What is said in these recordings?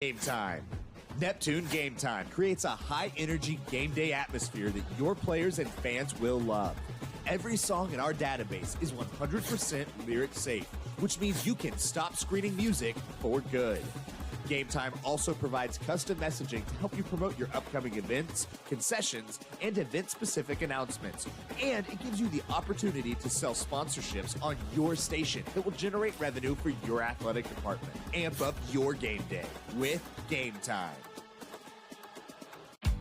Game time. Neptune Game Time creates a high-energy game day atmosphere that your players and fans will love. Every song in our database is 100% lyric safe, which means you can stop screening music for good. Game Time also provides custom messaging to help you promote your upcoming events, concessions, and event-specific announcements. And it gives you the opportunity to sell sponsorships on your station that will generate revenue for your athletic department. Amp up your game day with Game Time.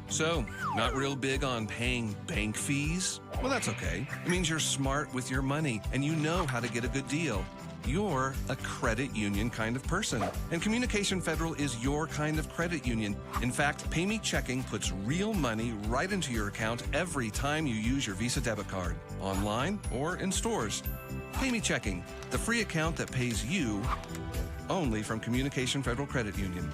So, not real big on paying bank fees? Well, that's okay. It means you're smart with your money and you know how to get a good deal. You're a credit union kind of person, and Communication Federal is your kind of credit union. In fact, Pay Me Checking puts real money right into your account every time you use your Visa debit card, online or in stores. Pay Me Checking, the free account that pays you, only from Communication Federal Credit Union.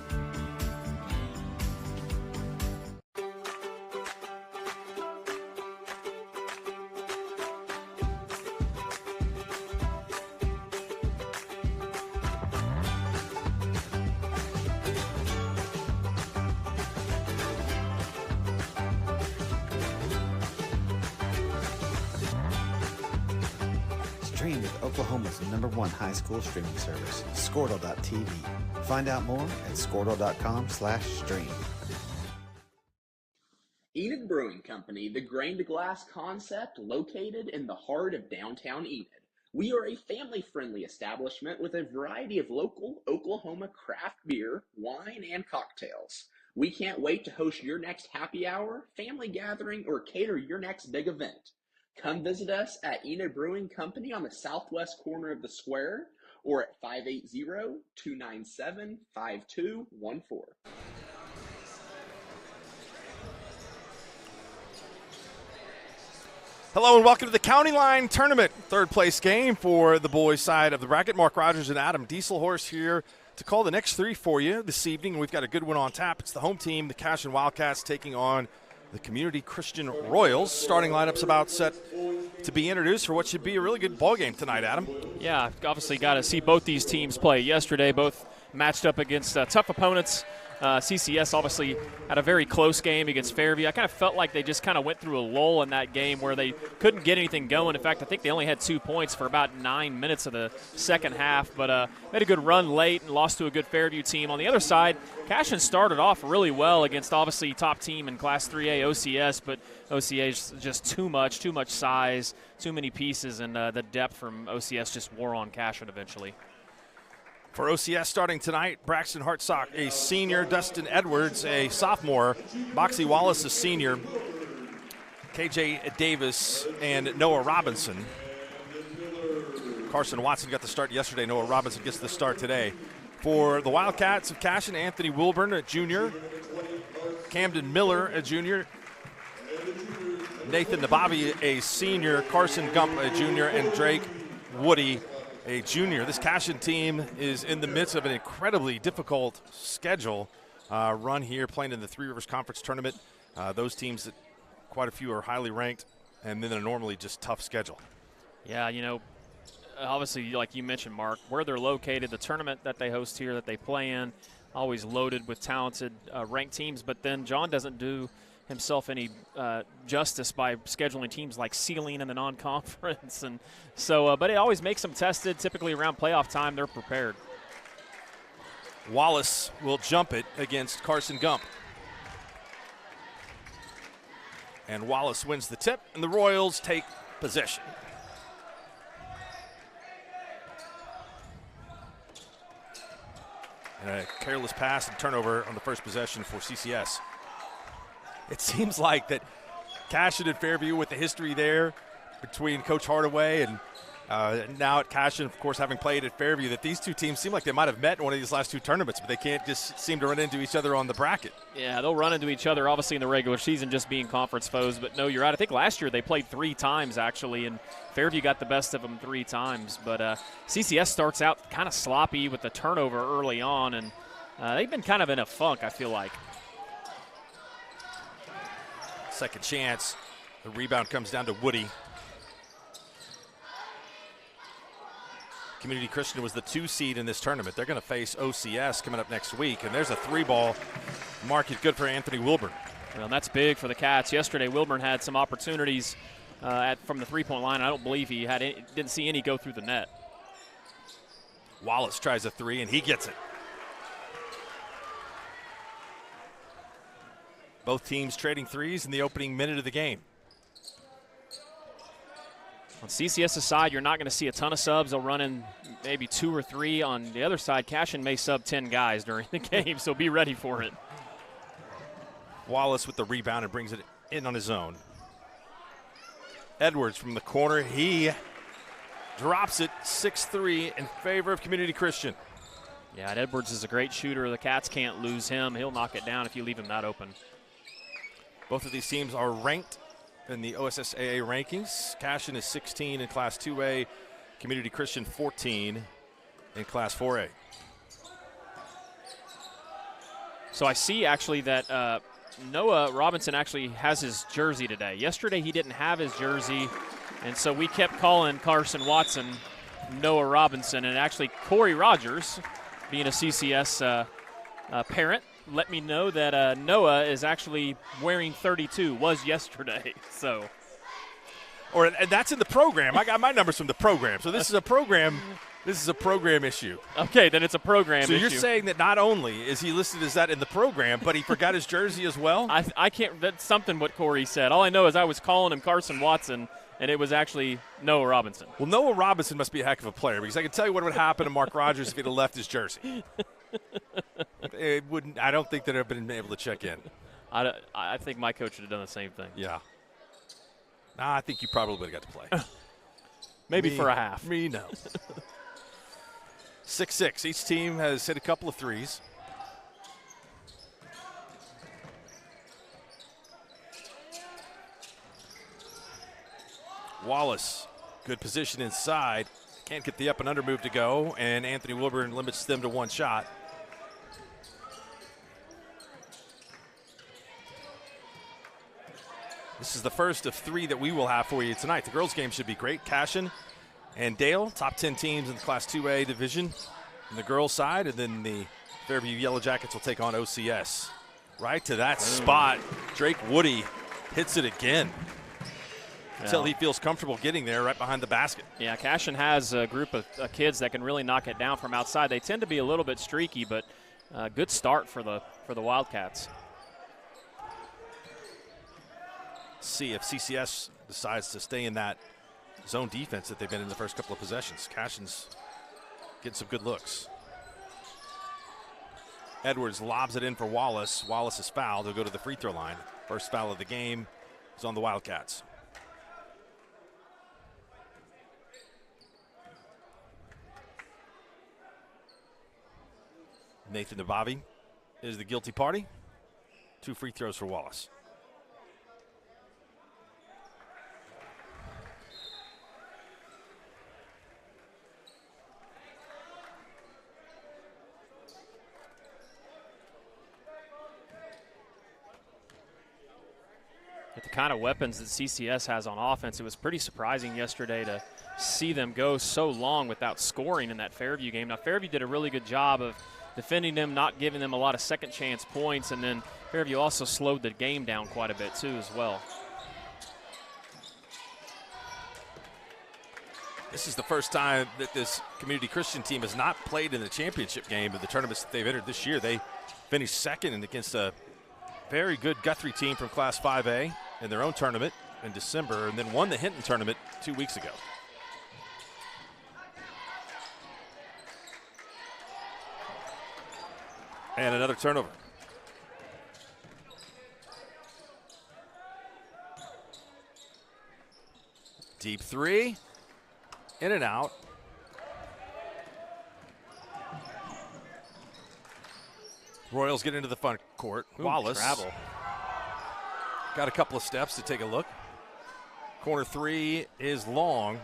Stream with Oklahoma's #1 high school streaming service, Squirtle.tv. Find out more at Squirtle.com/stream. Enid Brewing Company, the grain to glass concept located in the heart of downtown Enid. We are a family-friendly establishment with a variety of local Oklahoma craft beer, wine, and cocktails. We can't wait to host your next happy hour, family gathering, or cater your next big event. Come visit us at Enid Brewing Company on the southwest corner of the square or at 580-297-5214. Hello and welcome to the County Line Tournament, third place game for the boys' side of the bracket. Mark Rogers and Adam Dieselhorst here to call the next three for you this evening. We've got a good one on tap. It's the home team, the Cashion Wildcats, taking on the Community Christian Royals. Starting lineups about set to be introduced for what should be a really good ball game tonight, Adam. Yeah, obviously got to see both these teams play. Yesterday, both matched up against tough opponents. CCS obviously had a very close game against Fairview. I kind of felt like they just kind of went through a lull in that game where they couldn't get anything going. In fact, I think they only had 2 points for about 9 minutes of the second half, but made a good run late and lost to a good Fairview team. On the other side, Cashion started off really well against obviously top team in Class 3A OCS, but OCA is just too much size, too many pieces, and the depth from OCS just wore on Cashion eventually. For OCS starting tonight, Braxton Hartsock, a senior, Dustin Edwards, a sophomore, Moxie Wallace, a senior, KJ Davis, and Noah Robinson. Carson Watson got the start yesterday. Noah Robinson gets the start today. For the Wildcats of Cashion, Anthony Wilburn, a junior, Camden Miller, a junior, Nathan Nabavi, a senior, Carson Gump, a junior, and Drake Woody, a junior. This Cashion team is in the midst of an incredibly difficult schedule run here, playing in the Three Rivers Conference Tournament. Those teams, that quite a few are highly ranked, and then a normally just tough schedule. Yeah, you know, obviously, like you mentioned, Mark, where they're located, the tournament that they host here, that they play in, always loaded with talented ranked teams. But then John doesn't do himself any justice by scheduling teams like Sealing in the non-conference, and so but it always makes them tested. Typically around playoff time, they're prepared. Wallace will jump it against Carson Gump, and Wallace wins the tip, and the Royals take possession. And a careless pass and turnover on the first possession for CCS. It seems like that Cashion and Fairview, with the history there between Coach Hardaway and now at Cashion, of course, having played at Fairview, that these two teams seem like they might have met in one of these last two tournaments, but they can't just seem to run into each other on the bracket. Yeah, they'll run into each other, obviously, in the regular season, just being conference foes. But, no, you're right. I think last year they played 3 times, actually, and Fairview got the best of them 3 times. But CCS starts out kind of sloppy with the turnover early on, and they've been kind of in a funk, I feel like. Second chance. The rebound comes down to Woody. Community Christian was the 2 seed in this tournament. They're going to face OCS coming up next week, and there's a 3-ball. Mark it good for Anthony Wilburn. Well, that's big for the Cats. Yesterday, Wilburn had some opportunities from the three-point line. I don't believe he didn't see any go through the net. Wallace tries a 3, and he gets it. Both teams trading threes in the opening minute of the game. On CCS's side, you're not going to see a ton of subs. They'll run in maybe 2 or 3. On the other side, Cashion may sub 10 guys during the game, so be ready for it. Wallace with the rebound and brings it in on his own. Edwards from the corner. He drops it 6-3 in favor of Community Christian. Yeah, and Edwards is a great shooter. The Cats can't lose him. He'll knock it down if you leave him that open. Both of these teams are ranked in the OSSAA rankings. Cashion is 16 in Class 2A. Community Christian 14 in Class 4A. So I see actually that Noah Robinson actually has his jersey today. Yesterday he didn't have his jersey, and so we kept calling Carson Watson Noah Robinson. And actually Corey Rogers, being a CCS parent, let me know that Noah is actually wearing 32, was yesterday. So, And that's in the program. I got my numbers from the program. So this is a program. This is a program issue. Okay, then it's a program issue. So you're saying that not only is he listed as that in the program, but he forgot his jersey as well? I can't. That's something what Corey said. All I know is I was calling him Carson Watson, and it was actually Noah Robinson. Well, Noah Robinson must be a heck of a player, because I can tell you what would happen to Mark Rogers if he'd have left his jersey. It wouldn't. I don't think that I've been able to check in. I think my coach would have done the same thing. Yeah. Nah, I think you probably would have got to play. Maybe for a half. Me, no. 6-6. Each team has hit a couple of threes. Wallace, good position inside. Can't get the up and under move to go, and Anthony Wilburn limits them to 1 shot. This is the first of 3 that we will have for you tonight. The girls' game should be great. Cashion and Dale, top 10 teams in the Class 2A division on the girls' side, and then the Fairview Yellow Jackets will take on OCS. Right to that spot, Drake Woody hits it again. Until he feels comfortable getting there right behind the basket. Yeah, Cashion has a group of kids that can really knock it down from outside. They tend to be a little bit streaky, but good start for the Wildcats. See if CCS decides to stay in that zone defense that they've been in the first couple of possessions. Cashion's getting some good looks. Edwards lobs it in for Wallace. Wallace is fouled. He'll go to the free throw line. First foul of the game is on the Wildcats. Nathan Nabavi is the guilty party. 2 free throws for Wallace. With the kind of weapons that CCS has on offense, it was pretty surprising yesterday to see them go so long without scoring in that Fairview game. Now, Fairview did a really good job of defending them, not giving them a lot of second chance points, and then Fairview also slowed the game down quite a bit too as well. This is the first time that this Community Christian team has not played in the championship game of the tournaments that they've entered this year. They finished second and against a very good Guthrie team from Class 5A in their own tournament in December, and then won the Hinton tournament 2 weeks ago. And another turnover. Deep 3. In and out. Royals get into the front court. Ooh, Wallace travel. got a couple of steps to take a look. Corner 3 is long.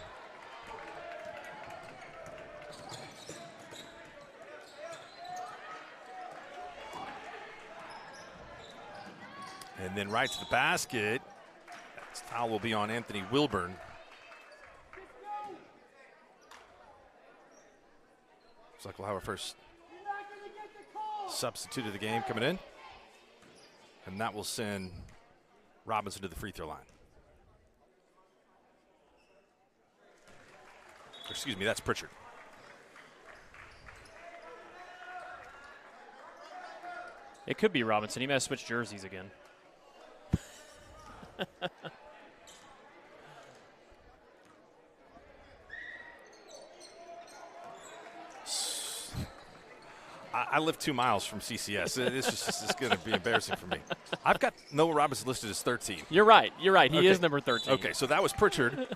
And then right to the basket. That foul will be on Anthony Wilburn. like we'll have our first substitute of the game coming in. And that will send Robinson to the free throw line. Excuse me, that's Pritchard. It could be Robinson. He may have switched jerseys again. I live 2 miles from CCS. It's going to be embarrassing for me. I've got Noah Robinson listed as 13. You're right. He Okay. is number 13. Okay, so that was Pritchard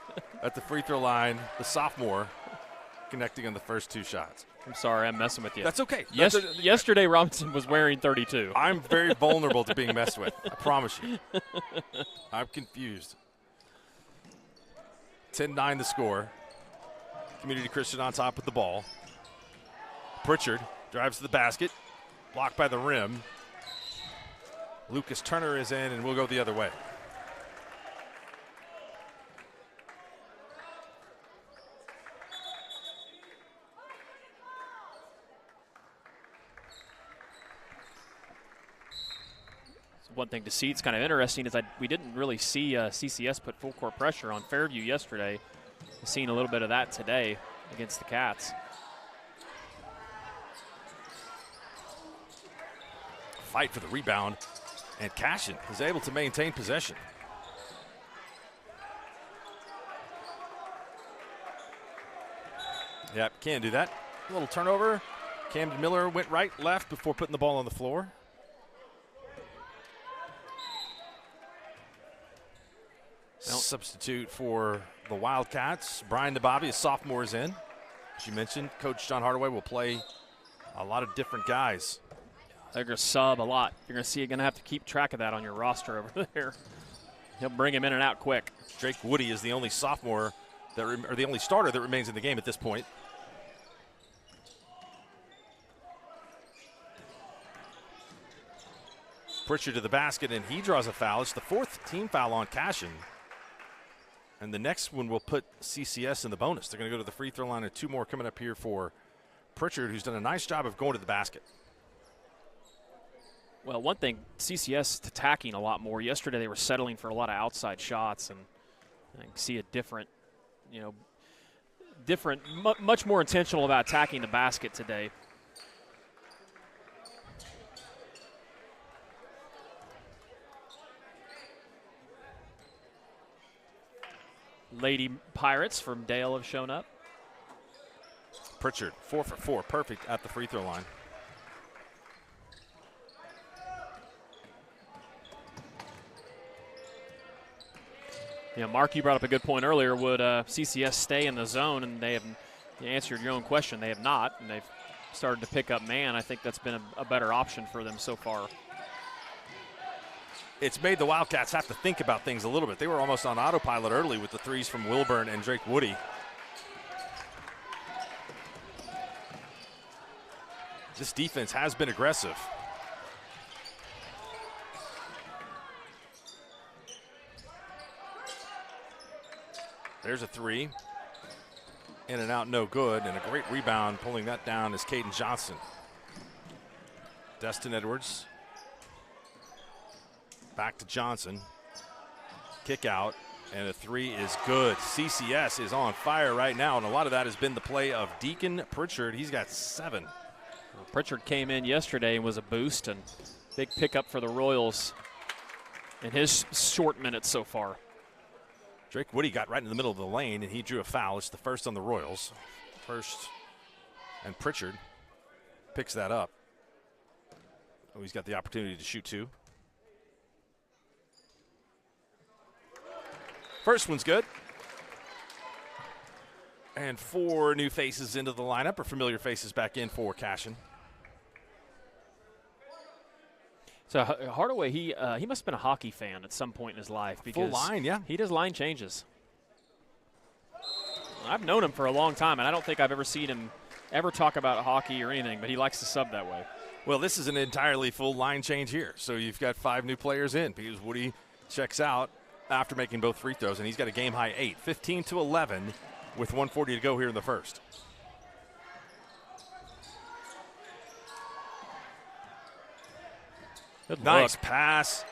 at the free throw line, the sophomore, connecting on the first 2 shots. I'm sorry, I'm messing with you. That's okay. Yesterday, Robinson was wearing 32. I'm very vulnerable to being messed with. I promise you. I'm confused. 10-9 the score. Community Christian on top with the ball. Pritchard drives to the basket, blocked by the rim. Lucas Turner is in, and we'll go the other way. One thing to see, it's kind of interesting, is we didn't really see CCS put full court pressure on Fairview yesterday. We've seen a little bit of that today against the Cats. Fight for the rebound, and Cashion is able to maintain possession. Yep, can't do that. A little turnover. Camden Miller went right, left before putting the ball on the floor. Substitute for the Wildcats. Brian Nababi, a sophomore, is in. As you mentioned, Coach John Hardaway will play a lot of different guys. They're going to sub a lot. You're going to have to keep track of that on your roster over there. He'll bring him in and out quick. Drake Woody is the only sophomore, or the only starter that remains in the game at this point. Pritchard to the basket, and he draws a foul. It's the 4th team foul on Cashion. And the next one will put CCS in the bonus. They're going to go to the free throw line, and 2 more coming up here for Pritchard, who's done a nice job of going to the basket. Well, one thing, CCS attacking a lot more. Yesterday they were settling for a lot of outside shots, and I can see a different, much more intentional about attacking the basket today. Lady Pirates from Dale have shown up. Pritchard, 4 for 4, perfect at the free throw line. Yeah, Mark, you brought up a good point earlier. Would CCS stay in the zone? And they have answered your own question. They have not, and they've started to pick up man. I think that's been a better option for them so far. It's made the Wildcats have to think about things a little bit. They were almost on autopilot early with the threes from Wilburn and Drake Woody. This defense has been aggressive. There's a 3. In and out, no good. And a great rebound pulling that down is Caden Johnson. Destin Edwards. Back to Johnson. Kick out. And a 3 is good. CCS is on fire right now. And a lot of that has been the play of Deacon Pritchard. He's got 7. Well, Pritchard came in yesterday and was a boost, and big pickup for the Royals in his short minutes so far. Drake Woody got right in the middle of the lane, and he drew a foul. It's the first on the Royals. First, and Pritchard picks that up. Oh, he's got the opportunity to shoot 2. First one's good. And 4 new faces into the lineup, or familiar faces back in for Cashion. So Hardaway, he must have been a hockey fan at some point in his life, because full line, yeah. He does line changes. I've known him for a long time, and I don't think I've ever seen him ever talk about hockey or anything, but he likes to sub that way. Well, this is an entirely full line change here. So you've got 5 new players in because Woody checks out after making both free throws, and he's got a game-high 8, 15-11 with 1:40 to go here in the first. Good Nice look. pass.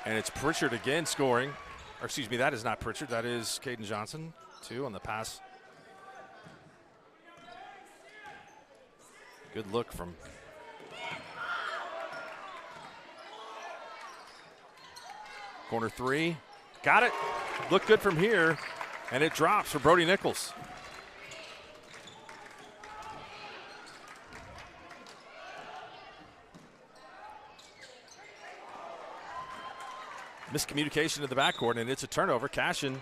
And it's Pritchard again scoring. Or excuse me, that is not Pritchard. That is Caden Johnson, too, on the pass. Good look from corner three. Got it. Looked good from here. And it drops for Brody Nichols. Miscommunication in the backcourt, and it's a turnover. Cashion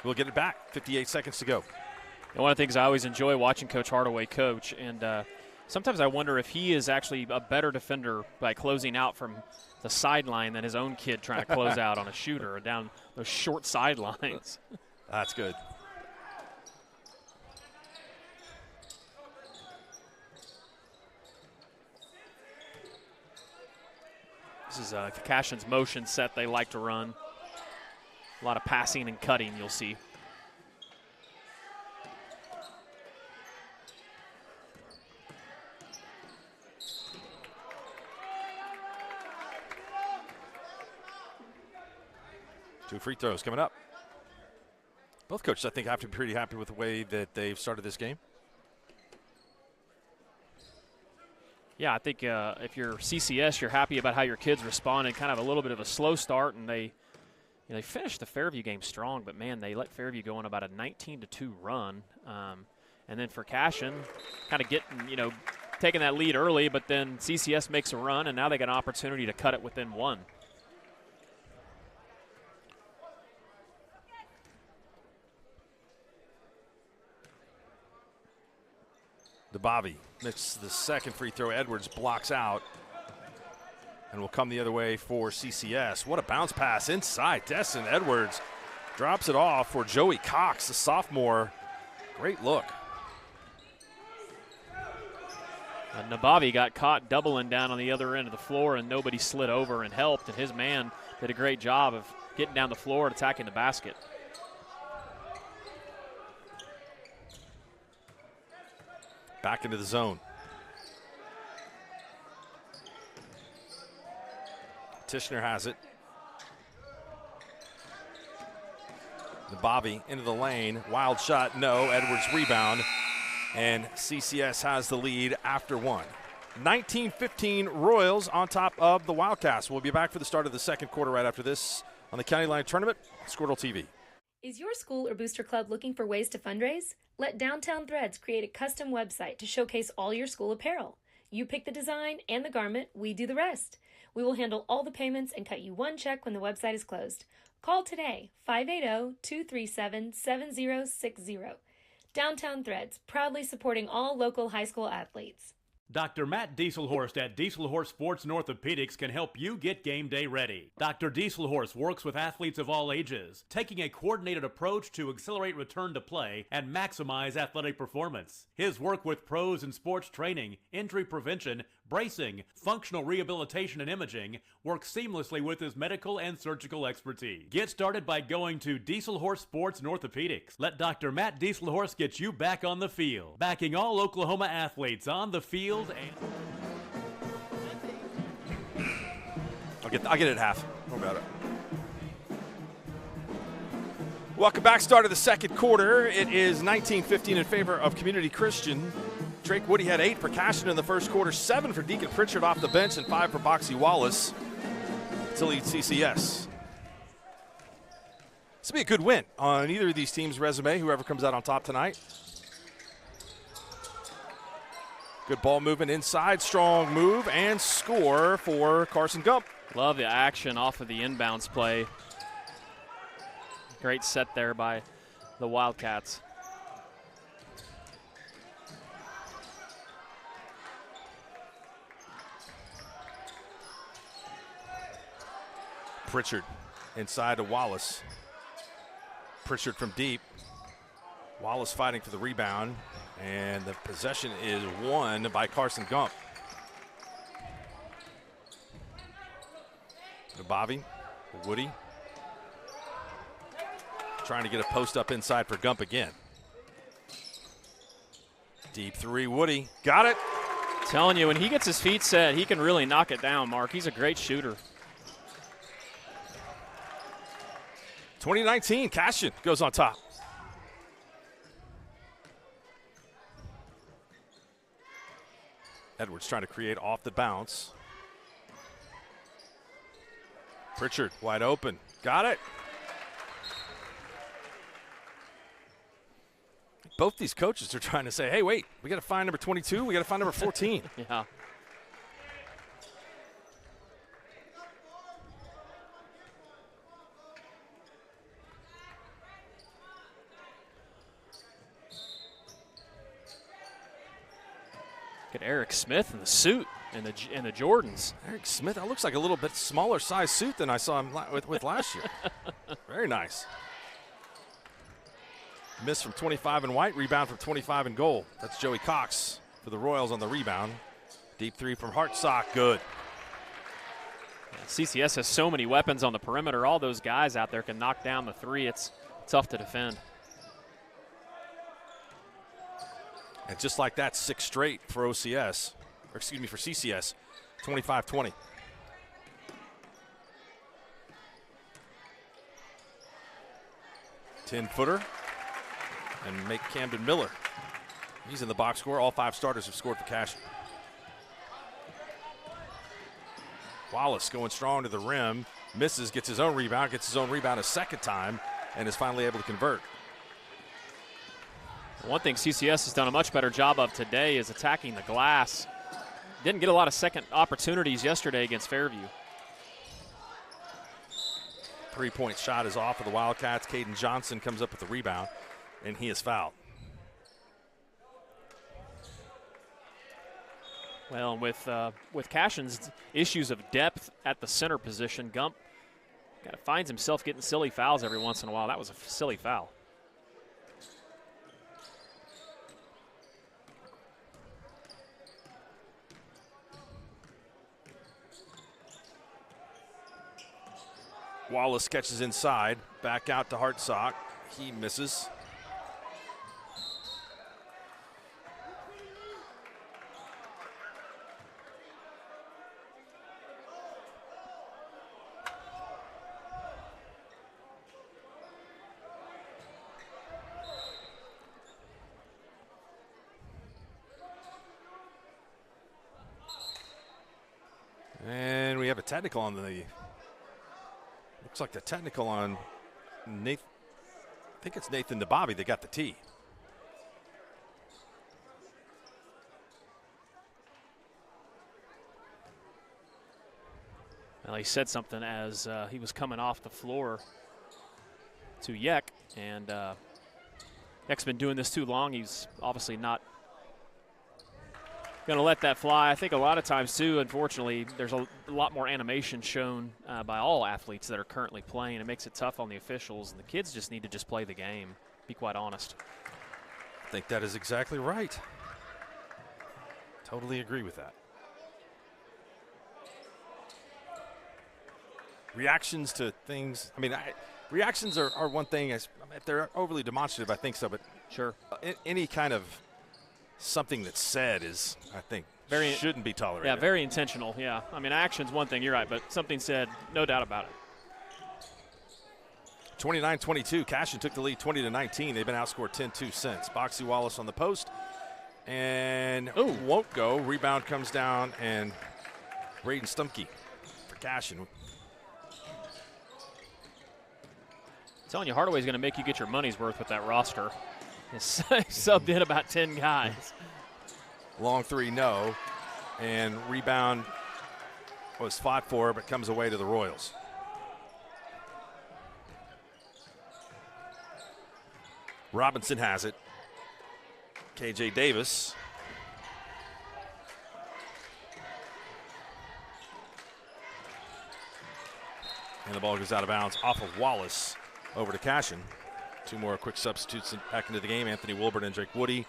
will get it back. 58 seconds to go. And one of the things I always enjoy watching Coach Hardaway coach, and sometimes I wonder if he is actually a better defender by closing out from the sideline than his own kid trying to close out on a shooter down those short sidelines. That's good. This is Cashion's motion set they like to run. A lot of passing and cutting you'll see. Two free throws coming up. Both coaches, I think, have to be pretty happy with the way that they've started this game. Yeah, I think if you're CCS, you're happy about how your kids responded. Kind of a little bit of a slow start, and they finished the Fairview game strong. But man, they let Fairview go on about a 19-2 run. And then for Cashion, kind of taking that lead early, but then CCS makes a run, and now they got an opportunity to cut it within one. DeBobby makes the second free throw. Edwards blocks out and will come the other way for CCS. What a bounce pass inside. Destin Edwards drops it off for Joey Cox, the sophomore. Great look. Nabavi got caught doubling down on the other end of the floor, and nobody slid over and helped, and his man did a great job of getting down the floor and attacking the basket. Back into the zone. Tishner has it. Bobby into the lane. Wild shot, no. Edwards rebound. And CCS has the lead after one. 19-15 Royals on top of the Wildcats. We'll be back for the start of the second quarter right after this on the County Line Tournament, Squirtle TV. Is your school or booster club looking for ways to fundraise? Let Downtown Threads create a custom website to showcase all your school apparel. You pick the design and the garment, we do the rest. We will handle all the payments and cut you one check when the website is closed. Call today, 580-237-7060. Downtown Threads, proudly supporting all local high school athletes. Dr. Matt Dieselhorst at Dieselhorst Sports and Orthopedics can help you get game day ready. Dr. Dieselhorst works with athletes of all ages, taking a coordinated approach to accelerate return to play and maximize athletic performance. His work with pros in sports training, injury prevention, bracing, functional rehabilitation, and imaging works seamlessly with his medical and surgical expertise. Get started by going to Dieselhorst Sports and Orthopedics. Let Dr. Matt Dieselhorst get you back on the field, backing all Oklahoma athletes on the field and... I'll get it at half. What about it? Welcome back. Start of the second quarter. It is 19-15 in favor of Community Christian. Drake Woody had 8 for Cashion in the first quarter, 7 for Deacon Pritchard off the bench, and 5 for Boxy Wallace to lead CCS. This will be a good win on either of these teams' resume, whoever comes out on top tonight. Good ball movement inside, strong move, and score for Carson Gump. Love the action off of the inbounds play. Great set there by the Wildcats. Pritchard inside to Wallace. Pritchard from deep. Wallace fighting for the rebound, and the possession is won by Carson Gump. To Bobby, Woody. Trying to get a post up inside for Gump again. Deep three, Woody. Got it. Telling you, when he gets his feet set, he can really knock it down, Mark. He's a great shooter. 2019, Cashion goes on top. Edwards trying to create off the bounce. Pritchard wide open. Got it. Both these coaches are trying to say, hey, wait, we got to find number 22. We got to find number 14. Yeah. Get Eric Smith in the suit and the Jordans. Eric Smith, that looks like a little bit smaller size suit than I saw him with last year. Very nice. Miss from 25 in white, rebound from 25 in gold. That's Joey Cox for the Royals on the rebound. Deep three from Hartsock, good. Yeah, CCS has so many weapons on the perimeter. All those guys out there can knock down the three. It's tough to defend. And just like that, 6 straight for OCS, or excuse me, for CCS, 25-20. Ten-footer, and make Camden Miller. He's in the box score. All 5 starters have scored for Cashion. Wallace going strong to the rim, misses, gets his own rebound a second time, and is finally able to convert. One thing CCS has done a much better job of today is attacking the glass. Didn't get a lot of second opportunities yesterday against Fairview. 3-point shot is off of the Wildcats. Caden Johnson comes up with the rebound, and he is fouled. Well, with Cashion's issues of depth at the center position, Gump finds himself getting silly fouls every once in a while. That was a silly foul. Wallace catches inside, back out to Hartsock. He misses. And we have a technical on the, looks like the technical on Nathan, I think it's Nathan DeBobby that got the tee. Well, he said something as he was coming off the floor to Yek, and Yek's been doing this too long. He's obviously not going to let that fly. I think a lot of times, too, unfortunately, there's a lot more animation shown by all athletes that are currently playing. It makes it tough on the officials, and the kids just need to just play the game, be quite honest. I think that is exactly right. Totally agree with that. Reactions to things, I mean, reactions are one thing. If they're overly demonstrative, I think so, but sure, any kind of something that's said is, I think, shouldn't be tolerated. Yeah, very intentional, yeah. I mean, action's one thing, you're right, but something said, no doubt about it. 29-22, Cashion took the lead 20-19. They've been outscored 10-2 since. Boxy Wallace on the post, and won't go. Rebound comes down, and Braden Stumke for Cashion. I'm telling you, Hardaway's going to make you get your money's worth with that roster. He's subbed in about 10 guys. Long three, no. And rebound was fought for, but comes away to the Royals. Robinson has it. KJ Davis. And the ball goes out of bounds off of Wallace over to Cashion. 2 more quick substitutes back into the game. Anthony Wilbert and Drake Woody.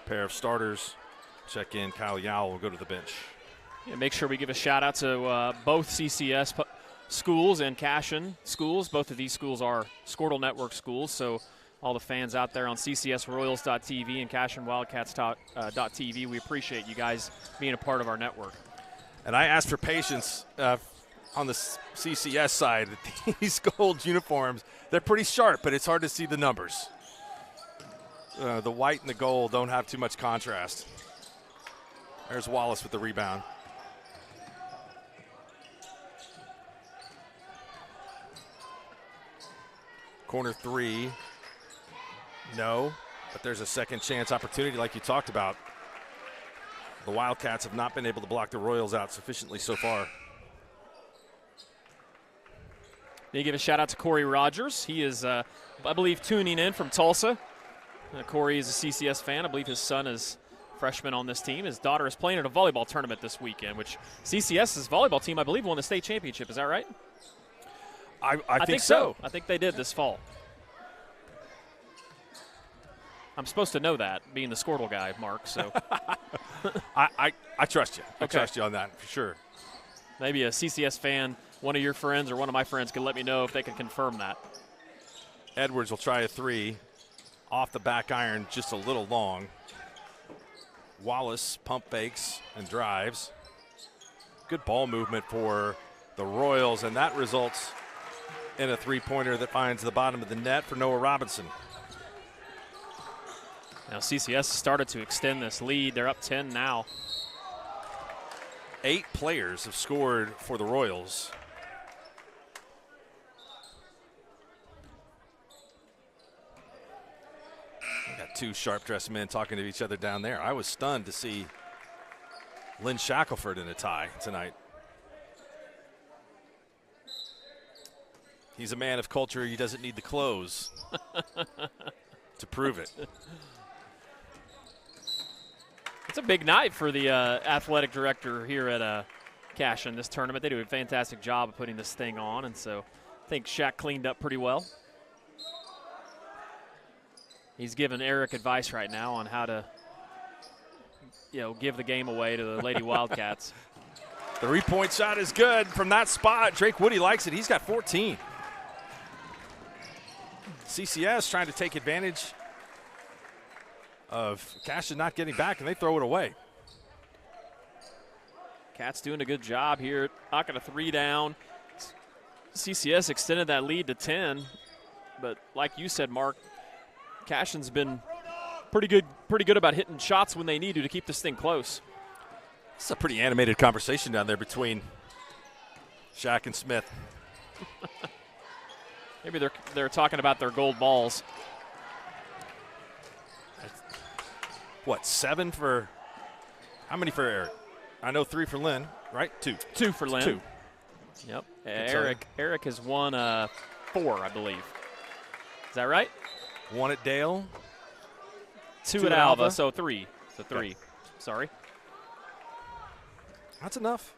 Pair of starters. Check in. Kyle Yowell will go to the bench. Yeah, make sure we give a shout out to both CCS schools and Cashion schools. Both of these schools are Squirtle Network schools, so all the fans out there on ccsroyals.tv and cashionwildcats.tv. We appreciate you guys being a part of our network. And I asked for patience on the CCS side. These gold uniforms, they're pretty sharp, but it's hard to see the numbers. The white and the gold don't have too much contrast. There's Wallace with the rebound. Corner three. No, but there's a second chance opportunity like you talked about. The Wildcats have not been able to block the Royals out sufficiently so far. They give a shout out to Corey Rogers. He is, I believe, tuning in from Tulsa. Corey is a CCS fan. I believe his son is freshman on this team. His daughter is playing in a volleyball tournament this weekend, which CCS's volleyball team, I believe, won the state championship. Is that right? I think so. I think they did this fall. I'm supposed to know that, being the Squirtle guy, Mark. So I trust you. I Okay. trust you on that for sure. Maybe a CCS fan, one of your friends or one of my friends, could let me know if they can confirm that. Edwards will try a three. Off the back iron, just a little long. Wallace pump fakes and drives. Good ball movement for the Royals, and that results in a three-pointer that finds the bottom of the net for Noah Robinson. Now CCS started to extend this lead. They're up 10 now. 8 players have scored for the Royals. Got 2 sharp-dressed men talking to each other down there. I was stunned to see Lynn Shackelford in a tie tonight. He's a man of culture. He doesn't need the clothes to prove it. It's a big night for the athletic director here at Cashion this tournament. They do a fantastic job of putting this thing on, and so I think Shaq cleaned up pretty well. He's giving Eric advice right now on how to, give the game away to the Lady Wildcats. The 3-point shot is good from that spot. Drake Woody likes it. He's got 14. CCS trying to take advantage of Cashion not getting back, and they throw it away. Cats doing a good job here. Knocking a 3 down. CCS extended that lead to 10, but like you said, Mark, Cashion's been pretty good about hitting shots when they need to keep this thing close. It's a pretty animated conversation down there between Shaq and Smith. Maybe they're talking about their gold balls. What, 7 for – how many for Eric? I know 3 for Lynn, right? 2. 2 for Lynn. 2. Yep. Eric has won 4, I believe. Is that right? 1 at Dale. 2 at Alva, so 3. So 3. Okay. Sorry. That's enough.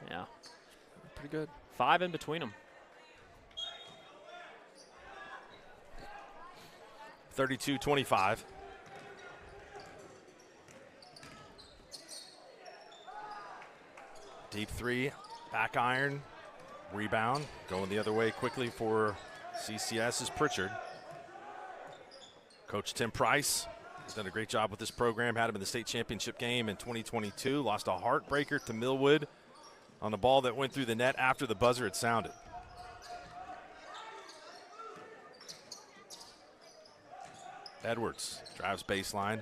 Yeah. Pretty good. 5 in between them. 32-25. Deep 3, back iron, rebound. Going the other way quickly for CCS is Pritchard. Coach Tim Price has done a great job with this program. Had him in the state championship game in 2022. Lost a heartbreaker to Millwood on a ball that went through the net after the buzzer had sounded. Edwards drives baseline.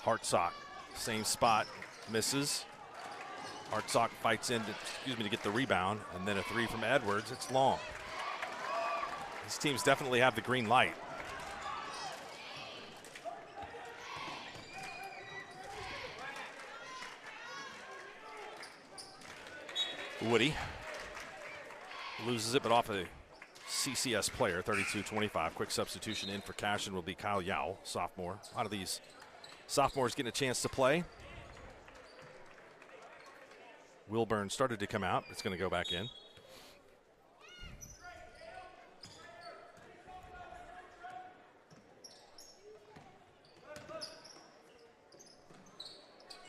Hartsock, same spot, misses. Hartsock fights in to get the rebound, and then a 3 from Edwards. It's long. These teams definitely have the green light. Woody loses it, but off a CCS player, 32-25. Quick substitution in for Cashion will be Kyle Yowell, sophomore. A lot of these sophomores getting a chance to play. Wilburn started to come out. It's going to go back in.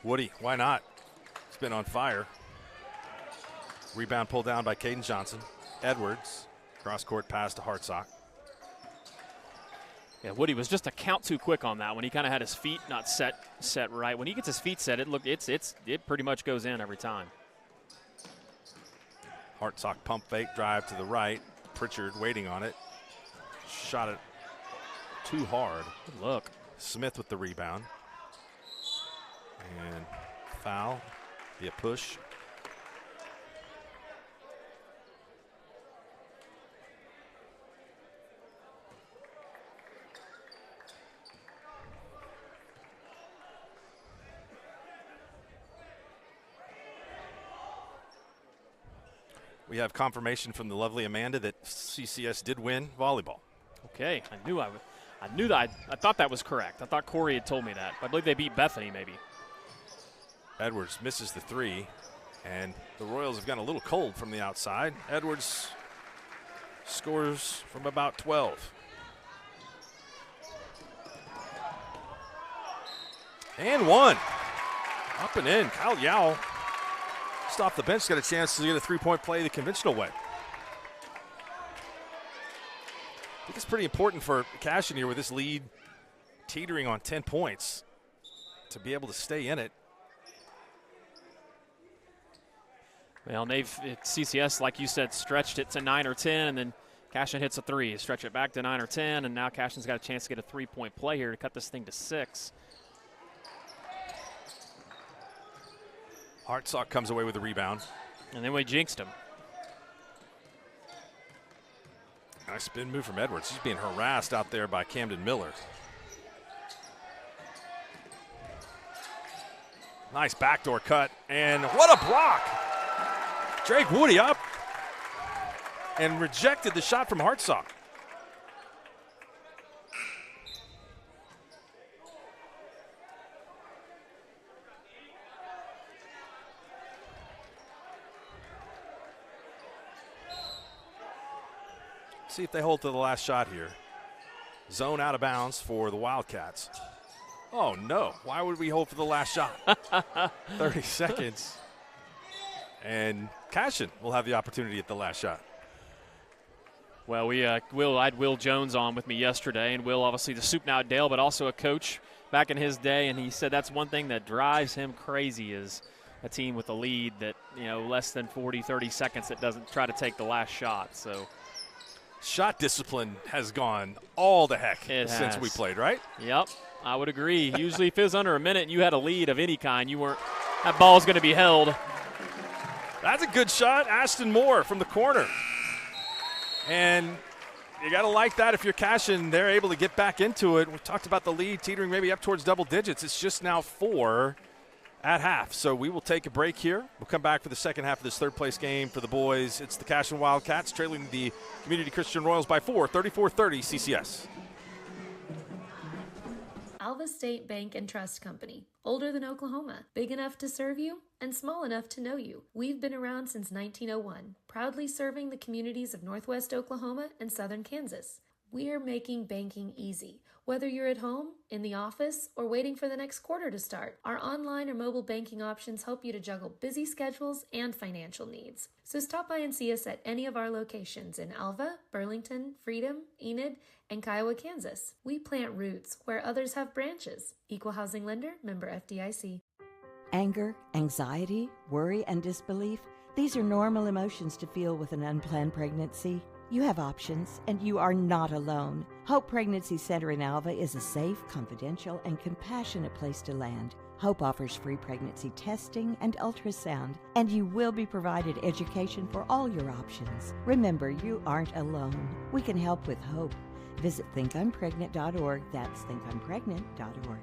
Woody, why not? It's been on fire. Rebound pulled down by Caden Johnson. Edwards, cross-court pass to Hartsock. Yeah, Woody was just a count too quick on that when he kind of had his feet not set right. When he gets his feet set, it pretty much goes in every time. Hartsock pump fake drive to the right. Pritchard waiting on it. Shot it too hard. Good look. Smith with the rebound. And foul. Be a push. We have confirmation from the lovely Amanda that CCS did win volleyball. Okay, I knew that. I thought that was correct. I thought Corey had told me that. I believe they beat Bethany, maybe. Edwards misses the three, and the Royals have gotten a little cold from the outside. Edwards scores from about 12. And one. Up and in. Kyle Yao, just off the bench, got a chance to get a three-point play the conventional way. I think it's pretty important for Cashion here with this lead teetering on 10 points to be able to stay in it. Well, CCS, like you said, stretched it to 9 or 10, and then Cashion hits a three. Stretch it back to 9 or 10, and now Cashion's got a chance to get a three-point play here to cut this thing to 6. Hartsock comes away with the rebound. And then we jinxed him. Nice spin move from Edwards. He's being harassed out there by Camden Miller. Nice backdoor cut, and what a block! Drake Woody up and rejected the shot from Hartsock. See if they hold to the last shot here. Zone out of bounds for the Wildcats. Oh, no. Why would we hold for the last shot? 30 seconds. And Cashion will have the opportunity at the last shot. Well, I had Will Jones on with me yesterday, and Will, obviously the Soup Now Dale, but also a coach back in his day, and he said that's one thing that drives him crazy is a team with a lead that, less than 40, 30 seconds that doesn't try to take the last shot. So shot discipline has gone all the heck since we played, right? Yep, I would agree. Usually if it was under a minute and you had a lead of any kind, that ball's going to be held. That's a good shot. Ashton Moore from the corner. And you got to like that if you're Cashion. They're able to get back into it. We talked about the lead teetering maybe up towards double digits. It's just now 4 at half. So we will take a break here. We'll come back for the second half of this third-place game for the boys. It's the Cashion Wildcats trailing the Community Christian Royals by 4, 34-30 CCS. Alva State Bank and Trust Company. Older than Oklahoma. Big enough to serve you and small enough to know you. We've been around since 1901, proudly serving the communities of Northwest Oklahoma and Southern Kansas. We're making banking easy. Whether you're at home, in the office, or waiting for the next quarter to start, our online or mobile banking options help you to juggle busy schedules and financial needs. So stop by and see us at any of our locations in Alva, Burlington, Freedom, Enid, and Kiowa, Kansas. We plant roots where others have branches. Equal Housing Lender, member FDIC. Anger, anxiety, worry, and disbelief, these are normal emotions to feel with an unplanned pregnancy. You have options, and you are not alone. Hope Pregnancy Center in Alva is a safe, confidential, and compassionate place to land. Hope offers free pregnancy testing and ultrasound, and you will be provided education for all your options. Remember, you aren't alone. We can help with hope. Visit thinkimpregnant.org. That's thinkimpregnant.org.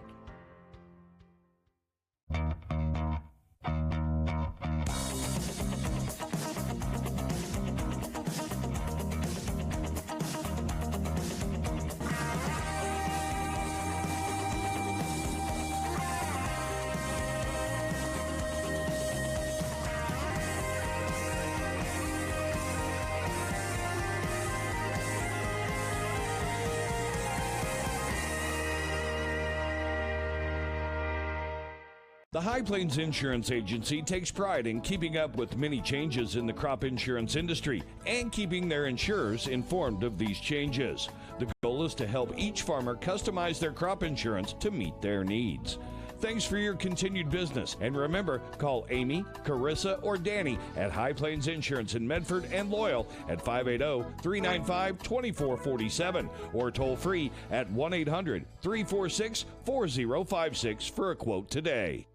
The High Plains Insurance Agency takes pride in keeping up with many changes in the crop insurance industry and keeping their insurers informed of these changes. The goal is to help each farmer customize their crop insurance to meet their needs. Thanks for your continued business, and remember, call Amy, Carissa, or Danny at High Plains Insurance in Medford and Loyal at 580-395-2447 or toll free at 1-800-346-4056 for a quote today.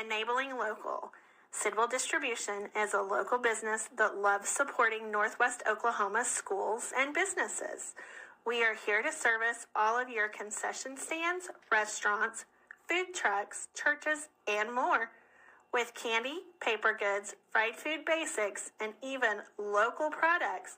Enabling local. Sidwell Distribution is a local business that loves supporting Northwest Oklahoma schools and businesses. We are here to service all of your concession stands, restaurants, food trucks, churches, and more. With candy, paper goods, fried food basics, and even local products,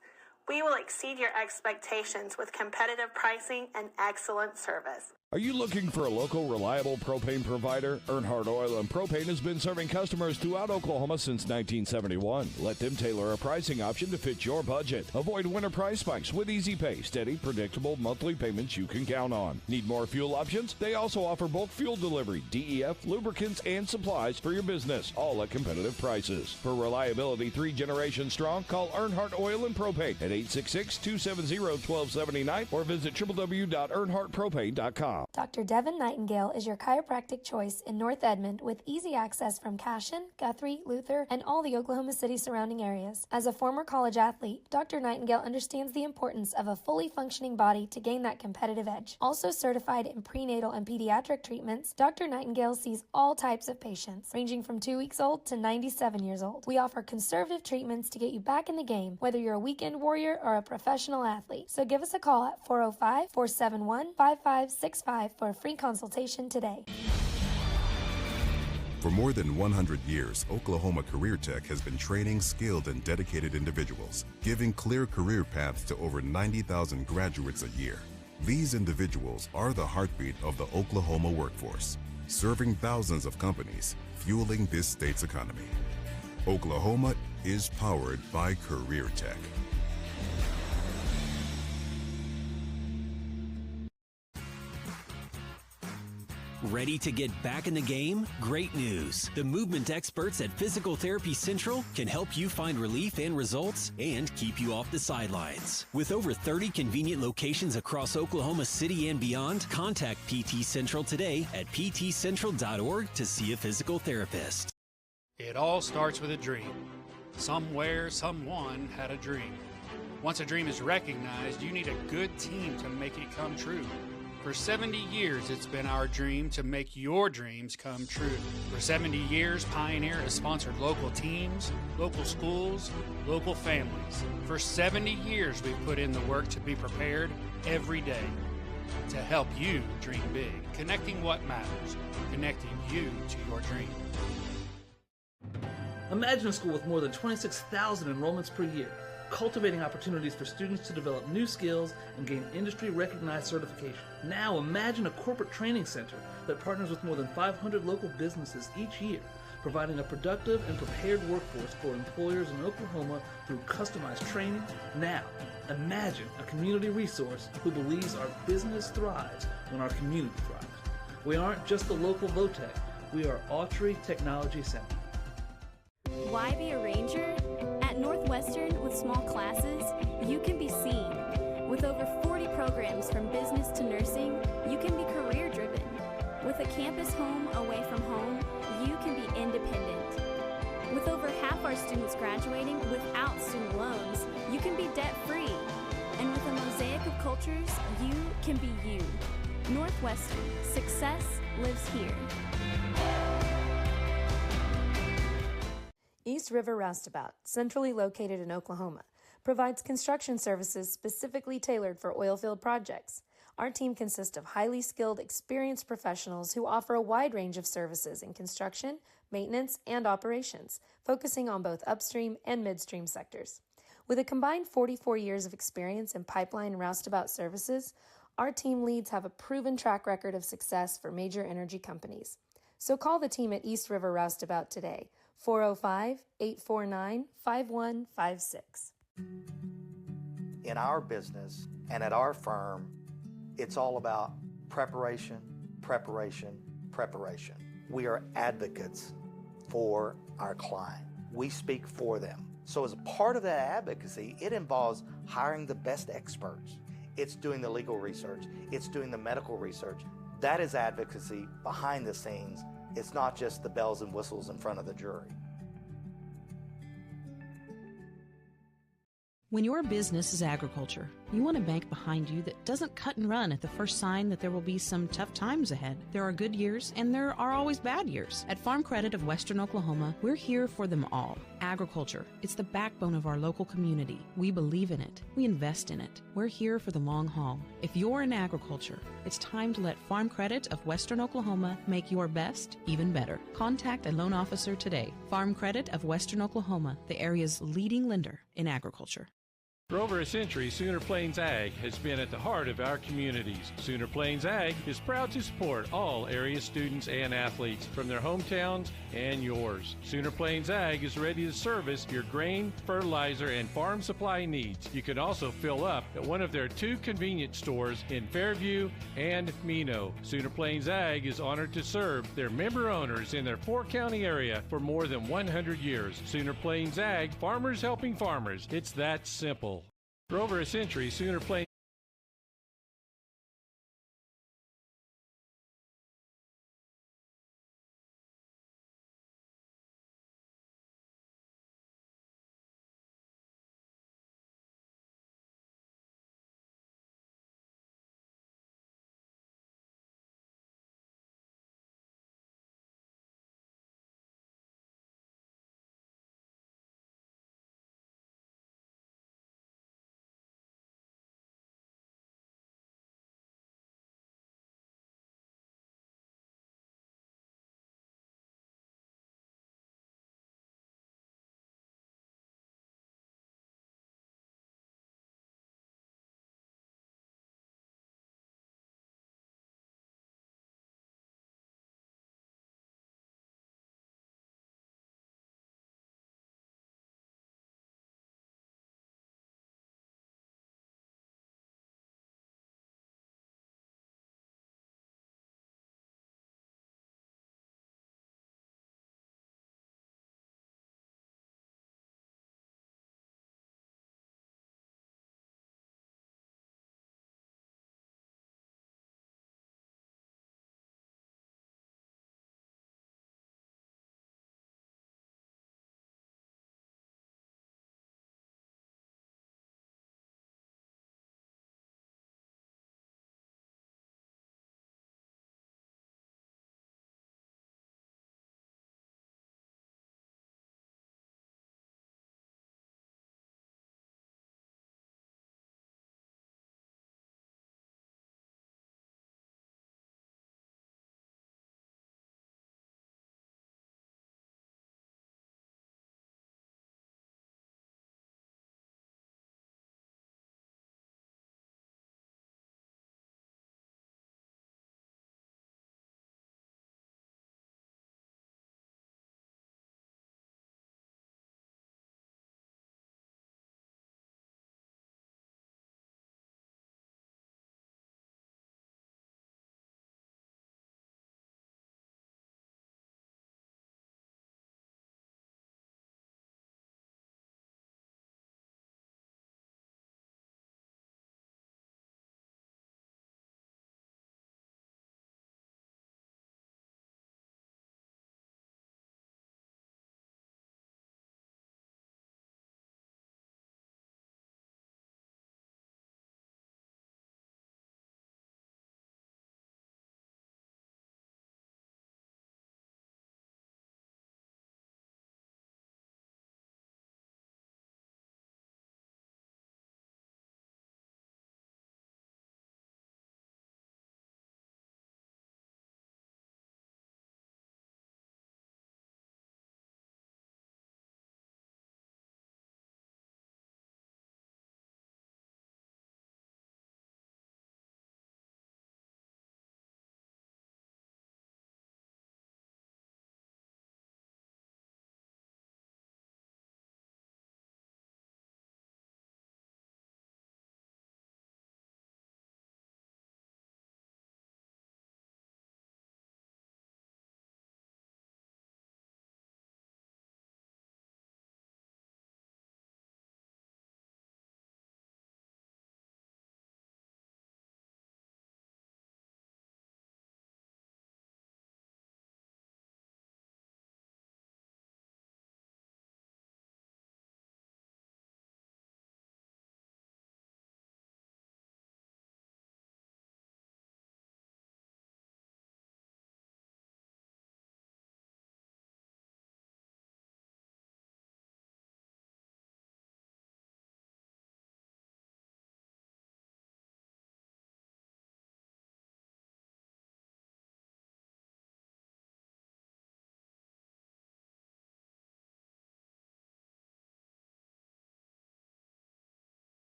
we will exceed your expectations with competitive pricing and excellent service. Are you looking for a local, reliable propane provider? Earnhardt Oil and Propane has been serving customers throughout Oklahoma since 1971. Let them tailor a pricing option to fit your budget. Avoid winter price spikes with easy pay, steady, predictable monthly payments you can count on. Need more fuel options? They also offer bulk fuel delivery, DEF, lubricants, and supplies for your business, all at competitive prices. For reliability 3 generations strong, call Earnhardt Oil and Propane at 866-270-1279 or visit www.earnhardtpropane.com. Dr. Devin Nightingale is your chiropractic choice in North Edmond with easy access from Cashion, Guthrie, Luther, and all the Oklahoma City surrounding areas. As a former college athlete, Dr. Nightingale understands the importance of a fully functioning body to gain that competitive edge. Also certified in prenatal and pediatric treatments, Dr. Nightingale sees all types of patients, ranging from 2 weeks old to 97 years old. We offer conservative treatments to get you back in the game, whether you're a weekend warrior or a professional athlete. So give us a call at 405-471-5565 for a free consultation today. For more than 100 years, Oklahoma Career Tech has been training skilled and dedicated individuals, giving clear career paths to over 90,000 graduates a year. These individuals are the heartbeat of the Oklahoma workforce, serving thousands of companies, fueling this state's economy. Oklahoma is powered by Career Tech. Ready to get back in the game? Great news! The movement experts at Physical Therapy Central can help you find relief and results and keep you off the sidelines. With over 30 convenient locations across Oklahoma City and beyond, contact PT Central today at ptcentral.org to see a physical therapist. It all starts with a dream. Somewhere, someone had a dream. Once a dream is recognized, you need a good team to make it come true. For 70 years, it's been our dream to make your dreams come true. For 70 years, Pioneer has sponsored local teams, local schools, local families. For 70 years, we've put in the work to be prepared every day to help you dream big, connecting what matters, connecting you to your dream. Imagine a school with more than 26,000 enrollments per year, cultivating opportunities for students to develop new skills and gain industry-recognized certification. Now imagine a corporate training center that partners with more than 500 local businesses each year, providing a productive and prepared workforce for employers in Oklahoma through customized training. Now, imagine a community resource who believes our business thrives when our community thrives. We aren't just the local Votech, we are Autry Technology Center. Why be a ranger? At Northwestern, with small classes, you can be seen. With over 40 programs from business to nursing, you can be career-driven. With a campus home away from home, you can be independent. With over half our students graduating without student loans, you can be debt-free. And with a mosaic of cultures, you can be you. Northwestern, success lives here. East River Roustabout, centrally located in Oklahoma, provides construction services specifically tailored for oilfield projects. Our team consists of highly skilled, experienced professionals who offer a wide range of services in construction, maintenance, and operations, focusing on both upstream and midstream sectors. With a combined 44 years of experience in pipeline and roustabout services, our team leads have a proven track record of success for major energy companies. So call the team at East River Roustabout today, 405-849-5156. In our business and at our firm, it's all about preparation, preparation, preparation. We are advocates for our client. We speak for them. So as a part of that advocacy, it involves hiring the best experts. It's doing the legal research. It's doing the medical research. That is advocacy behind the scenes. It's not just the bells and whistles in front of the jury. When your business is agriculture, you want a bank behind you that doesn't cut and run at the first sign that there will be some tough times ahead. There are good years and there are always bad years. At Farm Credit of Western Oklahoma, we're here for them all. Agriculture, it's the backbone of our local community. We believe in it. We invest in it. We're here for the long haul. If you're in agriculture, it's time to let Farm Credit of Western Oklahoma make your best even better. Contact a loan officer today. Farm Credit of Western Oklahoma, the area's leading lender in agriculture. For over a century, Sooner Plains Ag has been at the heart of our communities. Sooner Plains Ag is proud to support all area students and athletes from their hometowns and yours. Sooner Plains Ag is ready to service your grain, fertilizer, and farm supply needs. You can also fill up at one of their 2 convenience stores in Fairview and Mino. Sooner Plains Ag is honored to serve their member owners in their 4-county area for more than 100 years. Sooner Plains Ag, farmers helping farmers. It's that simple. For over a century, Sooner Plains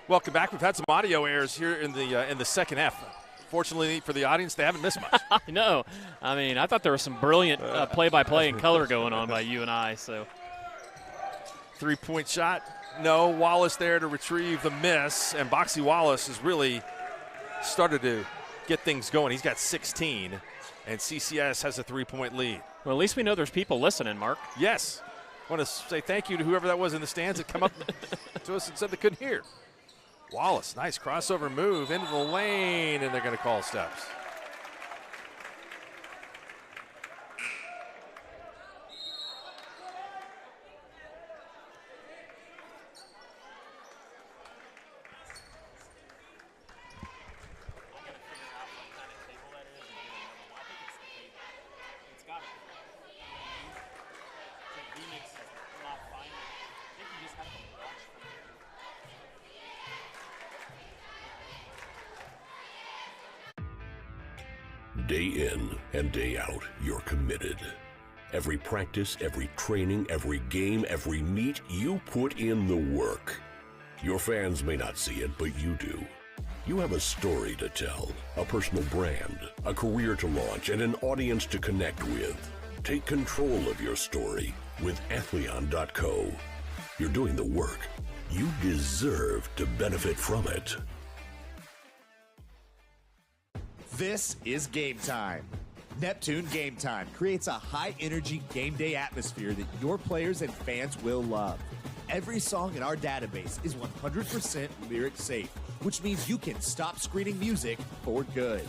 Welcome back. We've had some audio errors here in the second half. Fortunately for the audience, they haven't missed much. I know. I mean, I thought there was some brilliant play-by-play and color going on by you and I. So, 3-point shot. No. Wallace there to retrieve the miss, and Boxy Wallace has really started to get things going. He's got 16, and CCS has a 3-point lead. Well, at least we know there's people listening, Mark. Yes. I want to say thank you to whoever that was in the stands that come up to us and said they couldn't hear. Wallace, nice crossover move into the lane, and they're going to call steps. Day in and day out, you're committed. Every practice, every training, every game, every meet, you put in the work. Your fans may not see it, but you do. You have a story to tell, a personal brand, a career to launch, and an audience to connect with. Take control of your story with Athleon.co. You're doing the work. You deserve to benefit from it. This is Game Time. Neptune Game Time creates a high-energy game day atmosphere that your players and fans will love. Every song in our database is 100% lyric safe, which means you can stop screening music for good.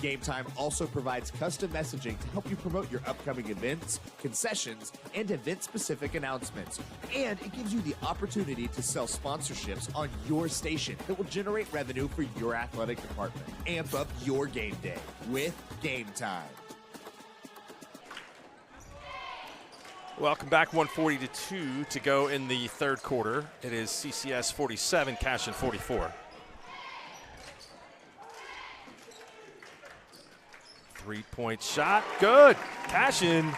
Game Time also provides custom messaging to help you promote your upcoming events, concessions, and event-specific announcements. And it gives you the opportunity to sell sponsorships on your station that will generate revenue for your athletic department. Amp up your game day with Game Time. Welcome back. 1:42 to go in the third quarter. It is CCS 47, Cashion 44. 3-point shot. Good. Cashion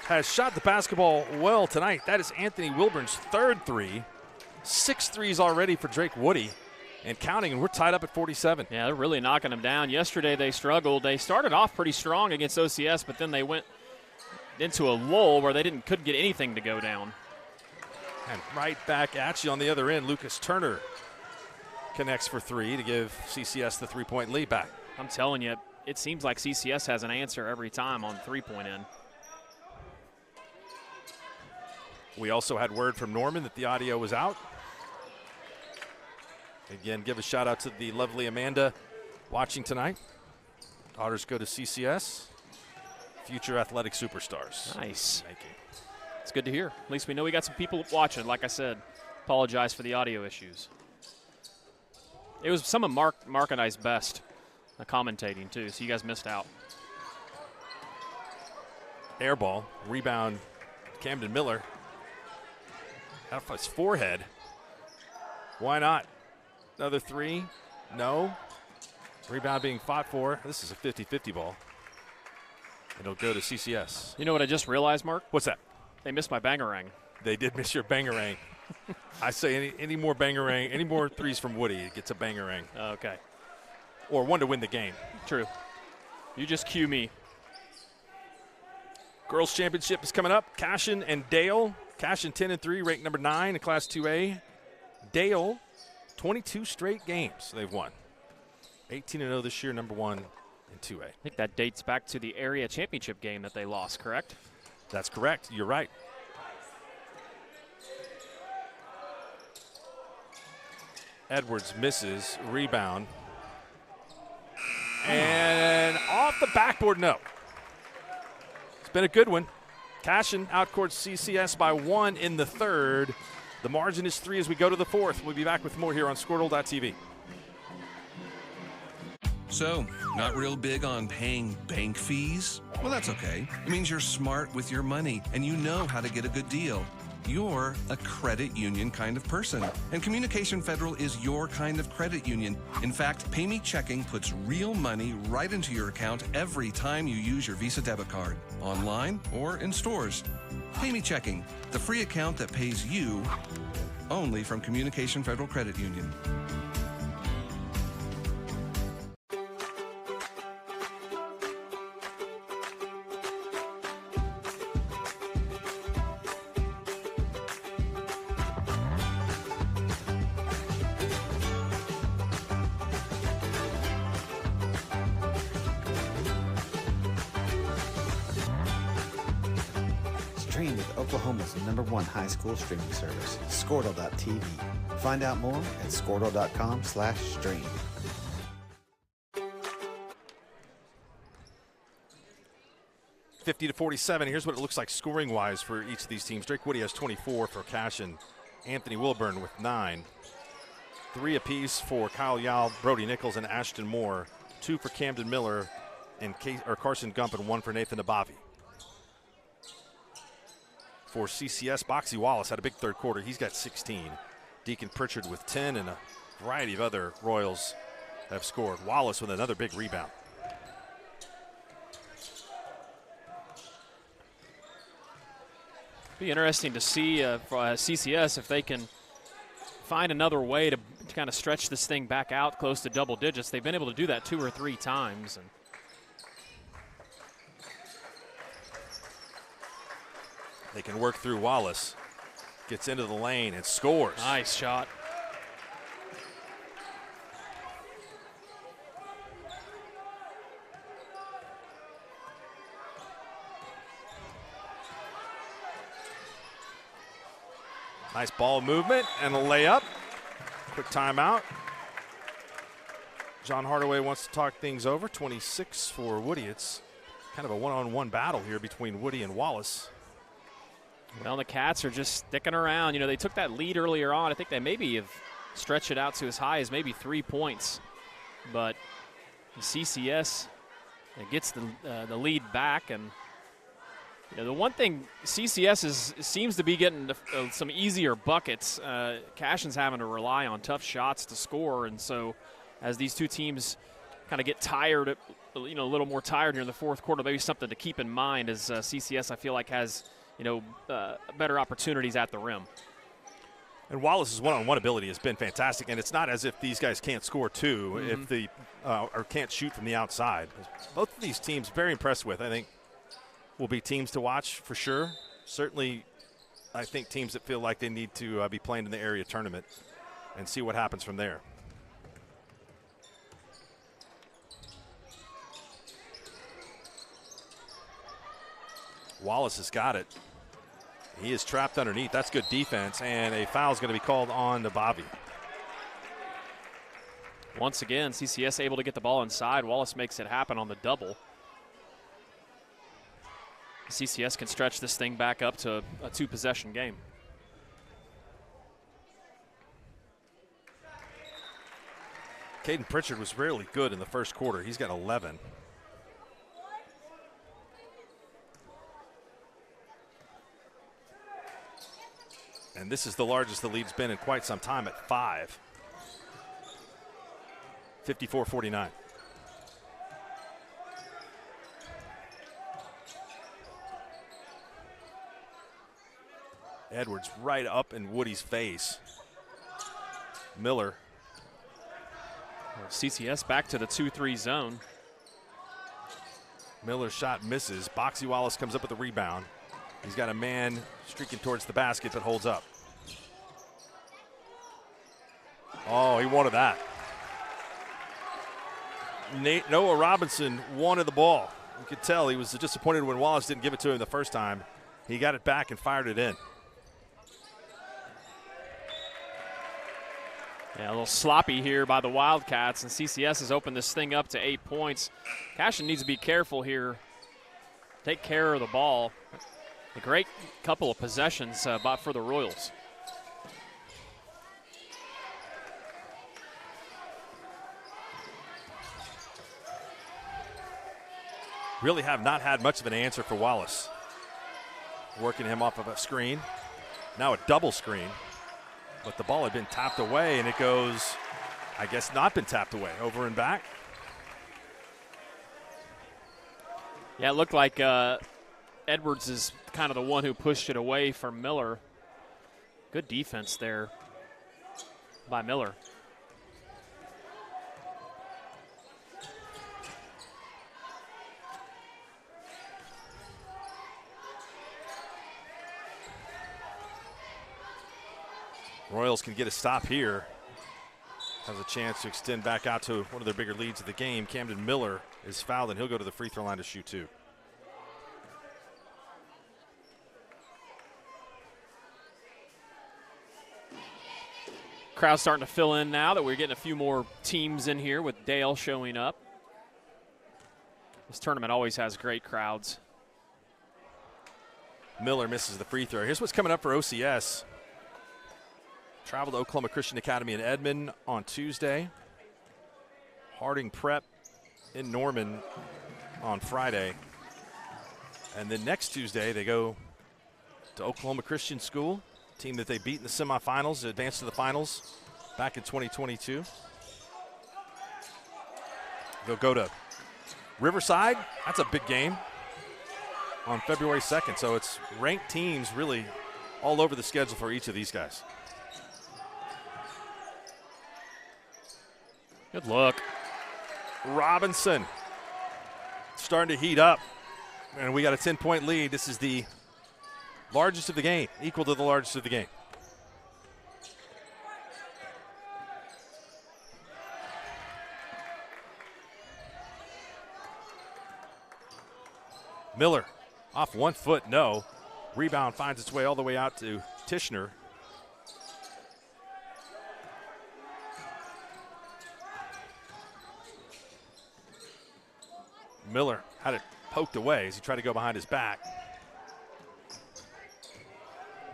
has shot the basketball well tonight. That is Anthony Wilburn's third three. 6 threes already for Drake Woody and counting, and we're tied up at 47. Yeah, they're really knocking them down. Yesterday they struggled. They started off pretty strong against OCS, but then they went into a lull where they couldn't get anything to go down. And right back at you on the other end, Lucas Turner connects for 3 to give CCS the 3-point lead back. I'm telling you, it seems like CCS has an answer every time on 3-point end. We also had word from Norman that the audio was out. Again, give a shout out to the lovely Amanda watching tonight. Daughters go to CCS. Future athletic superstars. Nice. It's good to hear. At least we know we got some people watching. Like I said, apologize for the audio issues. It was some of Mark and I's best commentating too, so you guys missed out. Air ball, rebound, Camden Miller. Off his forehead. Why not? Another 3, no. Rebound being fought for. This is a 50-50 ball. It'll go to CCS. You know what I just realized, Mark? What's that? They missed my bangarang. They did miss your bangarang. I say any more bangarang, any more threes from Woody, it gets a bangarang. Okay. Or one to win the game. True. You just cue me. Girls Championship is coming up. Cashion and Dale. Cashion 10-3, ranked number 9 in Class 2A. Dale, 22 straight games they've won. 18-0 this year, number 1 in 2A. I think that dates back to the area championship game that they lost, correct? That's correct. You're right. Edwards misses. Rebound. And off the backboard, no. It's been a good one. Cashion outcourts CCS by 1 in the third. The margin is 3 as we go to the fourth. We'll be back with more here on Squirtle.tv. So, not real big on paying bank fees? Well, that's okay. It means you're smart with your money and you know how to get a good deal. You're a credit union kind of person, and Communication Federal is your kind of credit union. In fact, PayMe Checking puts real money right into your account every time you use your Visa debit card, online or in stores. PayMe Checking, the free account that pays you only from Communication Federal Credit Union. Stream with Oklahoma's #1 high school streaming service, Squirtle.tv. Find out more at Squirtle.com/stream. (50-47). Here's what it looks like scoring-wise for each of these teams. Drake Woody has 24 for Cashion. Anthony Wilburn with 9. 3 apiece for Kyle Yao, Brody Nichols, and Ashton Moore. 2 for Camden Miller and Carson Gump, and 1 for Nathan Abavi. For CCS, Boxy Wallace had a big third quarter. He's got 16. Deacon Pritchard with 10, and a variety of other Royals have scored. Wallace with another big rebound. Be interesting to see for CCS if they can find another way to kind of stretch this thing back out close to double digits. They've been able to do that 2 or 3 times. And they can work through. Wallace gets into the lane and scores. Nice shot. Nice ball movement and a layup. Quick timeout. John Hardaway wants to talk things over. 26 for Woody. It's kind of a one-on-one battle here between Woody and Wallace. Well, the Cats are just sticking around. You know, they took that lead earlier on. I think they maybe have stretched it out to as high as maybe 3 points. But CCS gets the lead back. And you know, the one thing CCS seems to be getting some easier buckets. Cashion's having to rely on tough shots to score. And so as these two teams kind of get tired, you know, a little more tired here in the fourth quarter, maybe something to keep in mind as CCS, I feel like, has – you know, better opportunities at the rim. And Wallace's one-on-one ability has been fantastic, and it's not as if these guys can't score too, if the or can't shoot from the outside. Both of these teams, very impressed with. I think will be teams to watch for sure. Certainly, I think teams that feel like they need to be playing in the area tournament and see what happens from there. Wallace has got it. He is trapped underneath. That's good defense, and a foul is going to be called on to Bobby. Once again, CCS able to get the ball inside. Wallace makes it happen on the double. CCS can stretch this thing back up to a 2-possession game. Caden Pritchard was really good in the first quarter. He's got 11. And this is the largest the lead's been in quite some time at 5. 54-49. Edwards right up in Woody's face. Miller. CCS back to the 2-3 zone. Miller's shot misses. Boxy Wallace comes up with a rebound. He's got a man streaking towards the basket but holds up. Oh, he wanted that. Noah Robinson wanted the ball. You could tell he was disappointed when Wallace didn't give it to him the first time. He got it back and fired it in. Yeah, a little sloppy here by the Wildcats, and CCS has opened this thing up to 8 points. Cashion needs to be careful here. Take care of the ball. A great couple of possessions for the Royals. Really have not had much of an answer for Wallace. Working him off of a screen. Now a double screen. But the ball had been tapped away, and it goes, I guess, not been tapped away. Over and back. Yeah, it looked like Edwards is kind of the one who pushed it away from Miller. Good defense there by Miller. Royals can get a stop here. Has a chance to extend back out to one of their bigger leads of the game. Camden Miller is fouled, and he'll go to the free throw line to shoot 2. crowd's starting to fill in now that we're getting a few more teams in here with Dale showing up. This tournament always has great crowds. Miller misses the free throw. Here's what's coming up for OCS. Travel to Oklahoma Christian Academy in Edmond on Tuesday. Harding Prep in Norman on Friday. And then next Tuesday they go to Oklahoma Christian School, team that they beat in the semifinals, advanced to the finals back in 2022. They'll go to Riverside. That's a big game on February 2nd. So it's ranked teams really all over the schedule for each of these guys. Good look. Robinson starting to heat up. And we got a 10-point lead. This is the largest of the game, equal to the largest of the game. Miller off 1 foot, no. Rebound finds its way all the way out to Tishner. Miller had it poked away as he tried to go behind his back.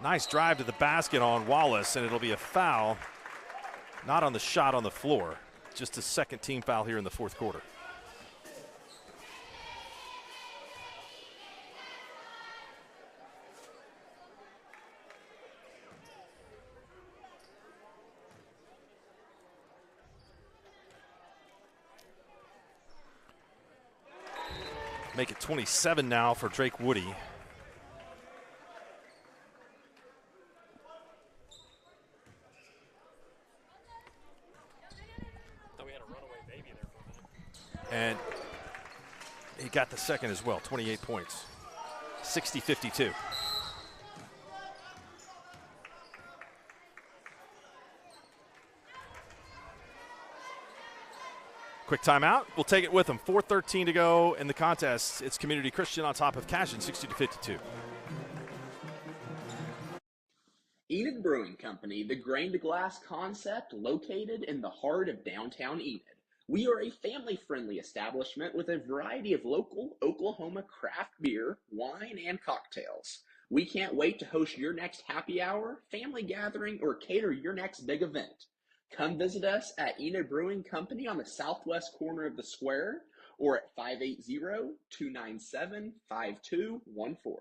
Nice drive to the basket on Wallace, and it'll be a foul, not on the shot on the floor, just a second team foul here in the fourth quarter. Make it 27 now for Drake Woody. And he got the second as well, 28 points, 60-52. Quick timeout. We'll take it with them. 4:13 to go in the contest. It's Community Christian on top of Cashion, 60-52. Enid Brewing Company, the grain to glass concept located in the heart of downtown Enid. We are a family-friendly establishment with a variety of local Oklahoma craft beer, wine, and cocktails. We can't wait to host your next happy hour, family gathering, or cater your next big event. Come visit us at Enid Brewing Company on the southwest corner of the square or at 580-297-5214.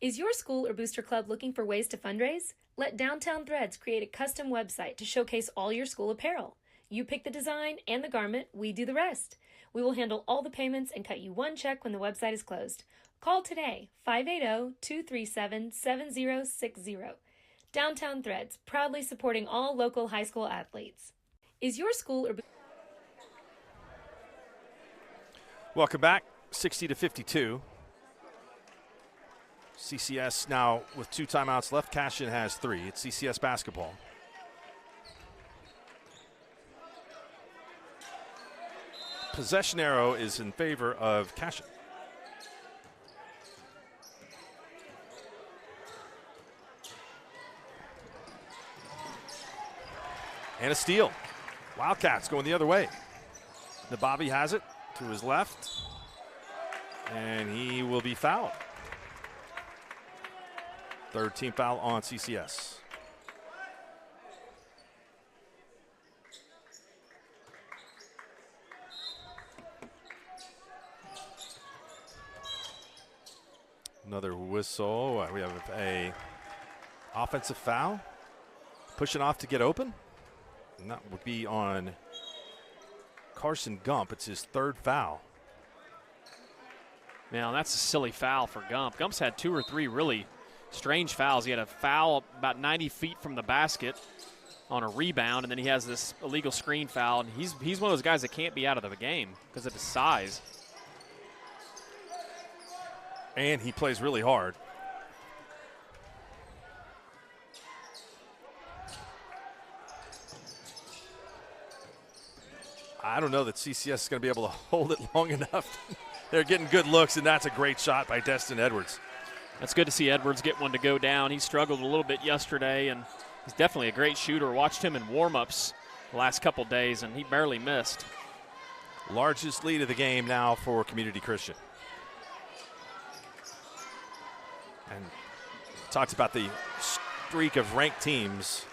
Is your school or booster club looking for ways to fundraise? Let Downtown Threads create a custom website to showcase all your school apparel. You pick the design and the garment, we do the rest. We will handle all the payments and cut you one check when the website is closed. Call today, 580-237-7060. Downtown Threads, proudly supporting all local high school athletes. Is your school or... Welcome back, 60-52. CCS now with 2 timeouts left. Cashion has 3. It's CCS basketball. Possession arrow is in favor of Cashion. And a steal. Wildcats going the other way. Nabavi has it to his left, and he will be fouled. Third team foul on CCS. Another whistle. We have a offensive foul. Pushing off to get open. And that would be on Carson Gump. It's his 3rd foul. Now, that's a silly foul for Gump. Gump's had 2 or 3 really strange fouls. He had a foul about 90 feet from the basket on a rebound, and then he has this illegal screen foul. And he's one of those guys that can't be out of the game because of his size. And he plays really hard. I don't know that CCS is going to be able to hold it long enough. They're getting good looks, and that's a great shot by Destin Edwards. That's good to see Edwards get one to go down. He struggled a little bit yesterday, and He's definitely a great shooter. Watched him in warm-ups the last couple days, and he barely missed. Largest lead of the game now for Community Christian. And talked about the streak of ranked teams.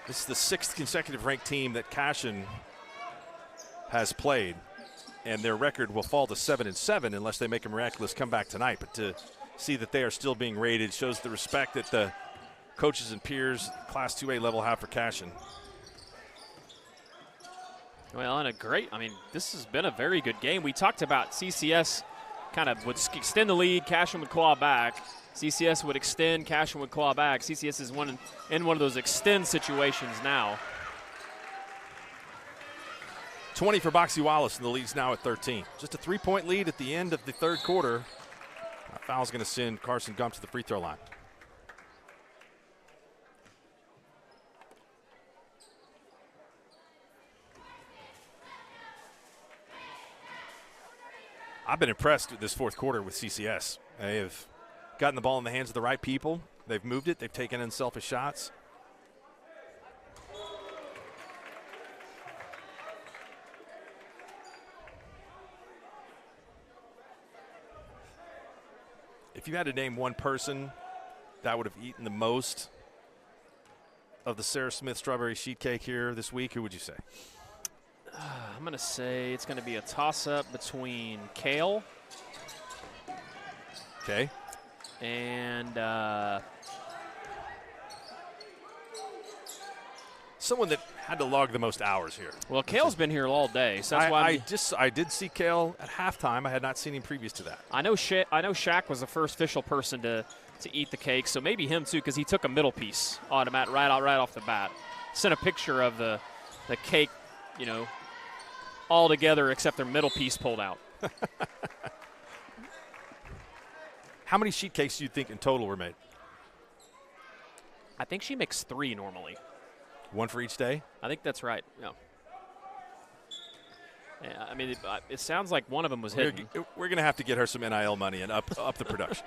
This is the 6th consecutive ranked team that Cashion has played, and their record will fall to 7-7 unless they make a miraculous comeback tonight. But to see that they are still being rated shows the respect that the coaches and peers Class 2A level have for Cashion. Well, and this has been a very good game. We talked about CCS kind of would extend the lead, Cashion would claw back. CCS would extend, Cashion would claw back. CCS is in one of those extend situations now. 20 for Boxy Wallace, and the lead's now at 13. Just a 3-point lead at the end of the third quarter. Foul's going to send Carson Gump to the free throw line. I've been impressed with this fourth quarter with CCS. They have gotten the ball in the hands of the right people. They've moved it. They've taken unselfish shots. If you had to name one person that would have eaten the most of the Sarah Smith strawberry sheet cake here this week, who would you say? I'm going to say it's going to be a toss-up between Kale. Okay. And someone that had to log the most hours here. Well, Kale's been here all day, so that's why I did see Kale at halftime. I had not seen him previous to that. I know Shaq was the first official person to eat the cake, so maybe him too, because he took a middle piece right off the bat. Sent a picture of the cake, all together except their middle piece pulled out. How many sheet cakes do you think in total were made? I think she makes 3 normally. One for each day? I think that's right, yeah. It sounds like one of them was hidden. We're going to have to get her some NIL money and up the production.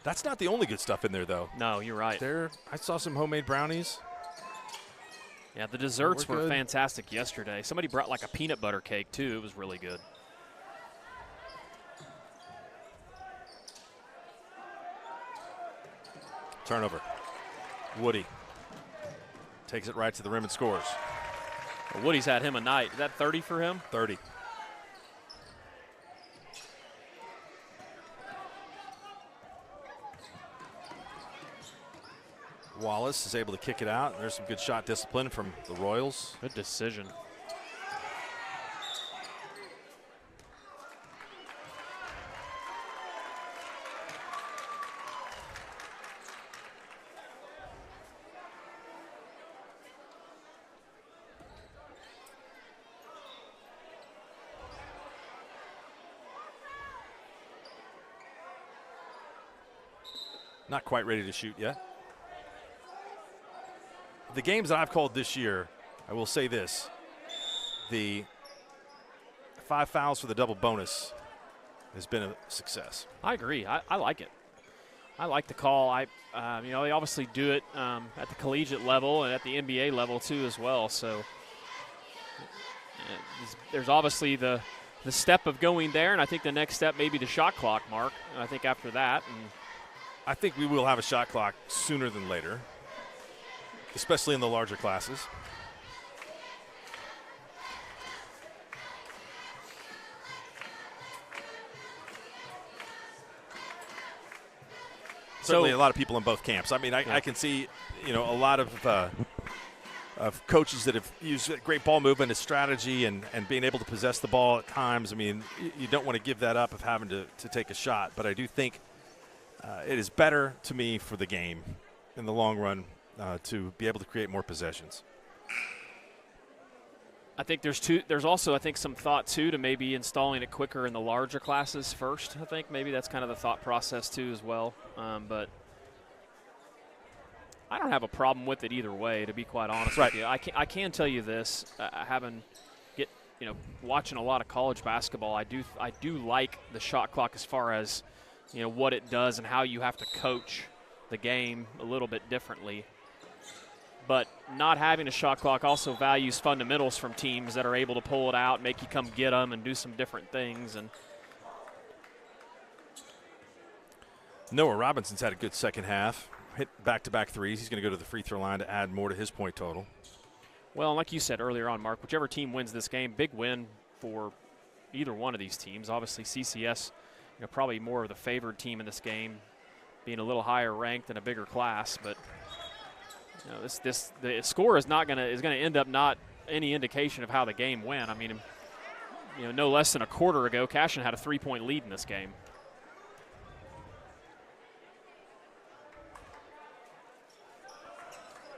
That's not the only good stuff in there, though. No, you're right. I saw some homemade brownies. Yeah, the desserts were fantastic yesterday. Somebody brought like a peanut butter cake, too. It was really good. Turnover. Woody takes it right to the rim and scores. Well, Woody's had him a night. Is that 30 for him? 30. Wallace is able to kick it out. There's some good shot discipline from the Royals. Good decision. Not quite ready to shoot yet. The games that I've called this year, I will say this. The 5 fouls for the double bonus has been a success. I agree. I like it. I like the call. They obviously do it at the collegiate level and at the NBA level too as well. So there's obviously the step of going there, and I think the next step may be the shot clock, Mark. I think after that. And I think we will have a shot clock sooner than later, especially in the larger classes. Certainly a lot of people in both camps. I mean, I can see, a lot of coaches that have used great ball movement as strategy and being able to possess the ball at times. I mean, you don't want to give that up of having to take a shot. But I do think it is better to me for the game in the long run to be able to create more possessions. I think there's also some thought too to maybe installing it quicker in the larger classes first. I think maybe that's kind of the thought process too as well. But I don't have a problem with it either way, to be quite honest with you. I can tell you this, watching a lot of college basketball, I do like the shot clock as far as what it does and how you have to coach the game a little bit differently. But not having a shot clock also values fundamentals from teams that are able to pull it out, make you come get them, and do some different things. And Noah Robinson's had a good second half. Hit back-to-back threes. He's going to go to the free throw line to add more to his point total. Well, like you said earlier on, Mark, whichever team wins this game, big win for either one of these teams. Obviously, CCS, probably more of the favored team in this game, being a little higher ranked and a bigger class. But the score is going to end up not any indication of how the game went. I mean, no less than a quarter ago, Cashion had a 3-point lead in this game.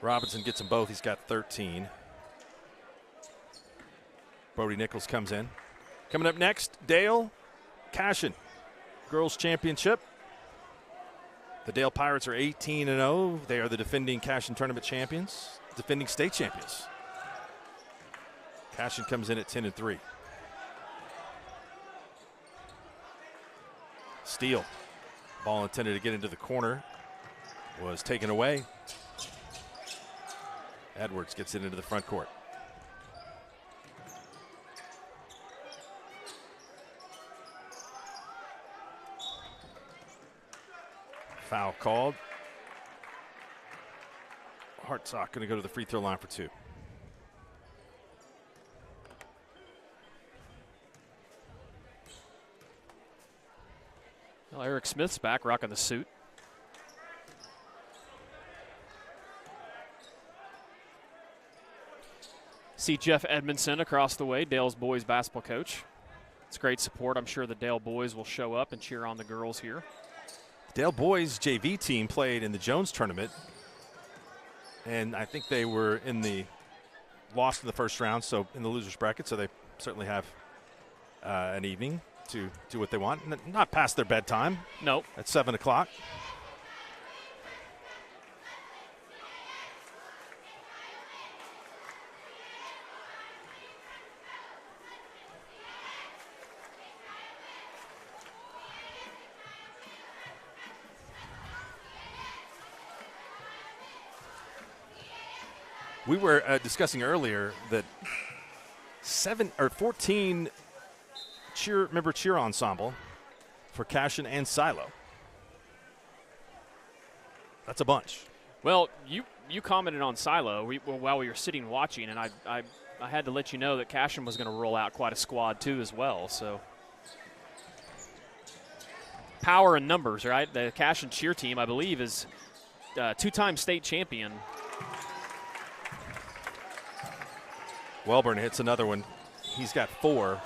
Robinson gets them both. He's got 13. Brody Nichols comes in. Coming up next, Dale, Cashion, Girls Championship. The Dale Pirates are 18-0. They are the defending Cashion Tournament champions, defending state champions. Cashion comes in at 10-3. Steal. Ball intended to get into the corner. Was taken away. Edwards gets it into the front court. Foul called. Hartsock going to go to the free throw line for 2. Well, Eric Smith's back, rocking the suit. See Jeff Edmondson across the way, Dale's boys basketball coach. It's great support. I'm sure the Dale boys will show up and cheer on the girls here. The Dale boys JV team played in the Jones tournament, and I think they were lost in the first round, so in the losers bracket, so they certainly have an evening to do what they want. Not past their bedtime. Nope. At 7 o'clock. We were discussing earlier that 14 cheer ensemble for Cashion and Silo. That's a bunch. Well, you commented on Silo while we were sitting watching, and I had to let you know that Cashion was going to roll out quite a squad too as well. So power and numbers, right? The Cashion cheer team, I believe, is 2-time state champion. Welburn hits another one. He's got 4.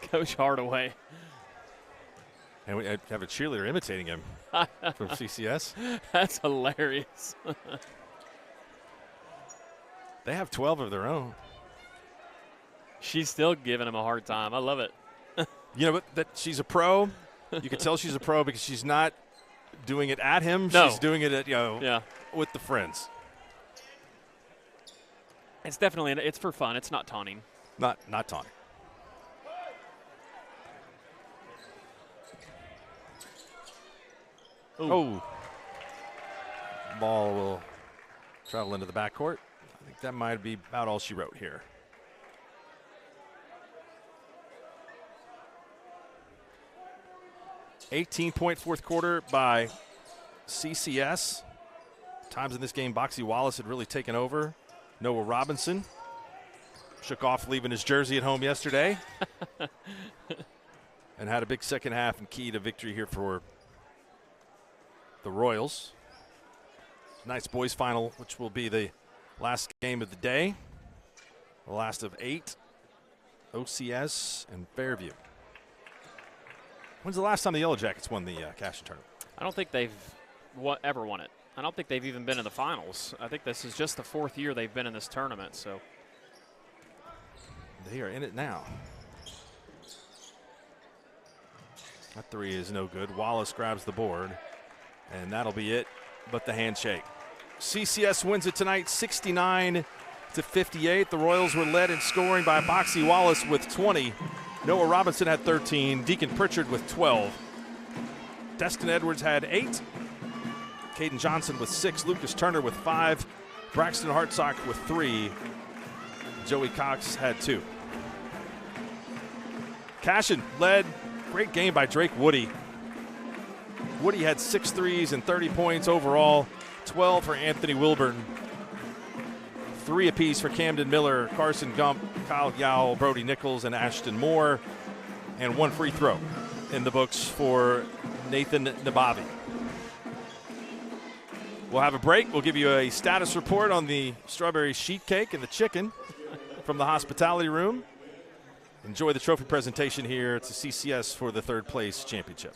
Coach Hardaway. And we have a cheerleader imitating him from CCS. That's hilarious. They have 12 of their own. She's still giving him a hard time. I love it. But that she's a pro. You can tell she's a pro because she's not doing it at him. No. She's doing it at with the friends. It's definitely it's for fun. It's not taunting. Not taunting. Oh. Ball will travel into the backcourt. I think that might be about all she wrote here. $18-point fourth quarter by CCS. Times in this game, Boxy Wallace had really taken over. Noah Robinson shook off leaving his jersey at home yesterday and had a big second half and key to victory here for the Royals. Nice boys final, which will be the last game of the day. The last of 8, OCS and Fairview. When's the last time the Yellow Jackets won the Cashion tournament? I don't think they've ever won it. I don't think they've even been in the finals. I think this is just the 4th year they've been in this tournament. So they are in it now. That 3 is no good. Wallace grabs the board, and that'll be it but the handshake. CCS wins it tonight 69-58. The Royals were led in scoring by Boxy Wallace with 20. Noah Robinson had 13. Deacon Pritchard with 12. Destin Edwards had 8. Caden Johnson with 6. Lucas Turner with 5. Braxton Hartsock with 3. Joey Cox had 2. Cashion led. Great game by Drake Woody. Woody had 6 threes and 30 points overall. 12 for Anthony Wilburn. 3 apiece for Camden Miller, Carson Gump, Kyle Yowell, Brody Nichols, and Ashton Moore. And 1 free throw in the books for Nathan Nabavi. We'll have a break. We'll give you a status report on the strawberry sheet cake and the chicken from the hospitality room. Enjoy the trophy presentation here. It's a CCS for the third place championship.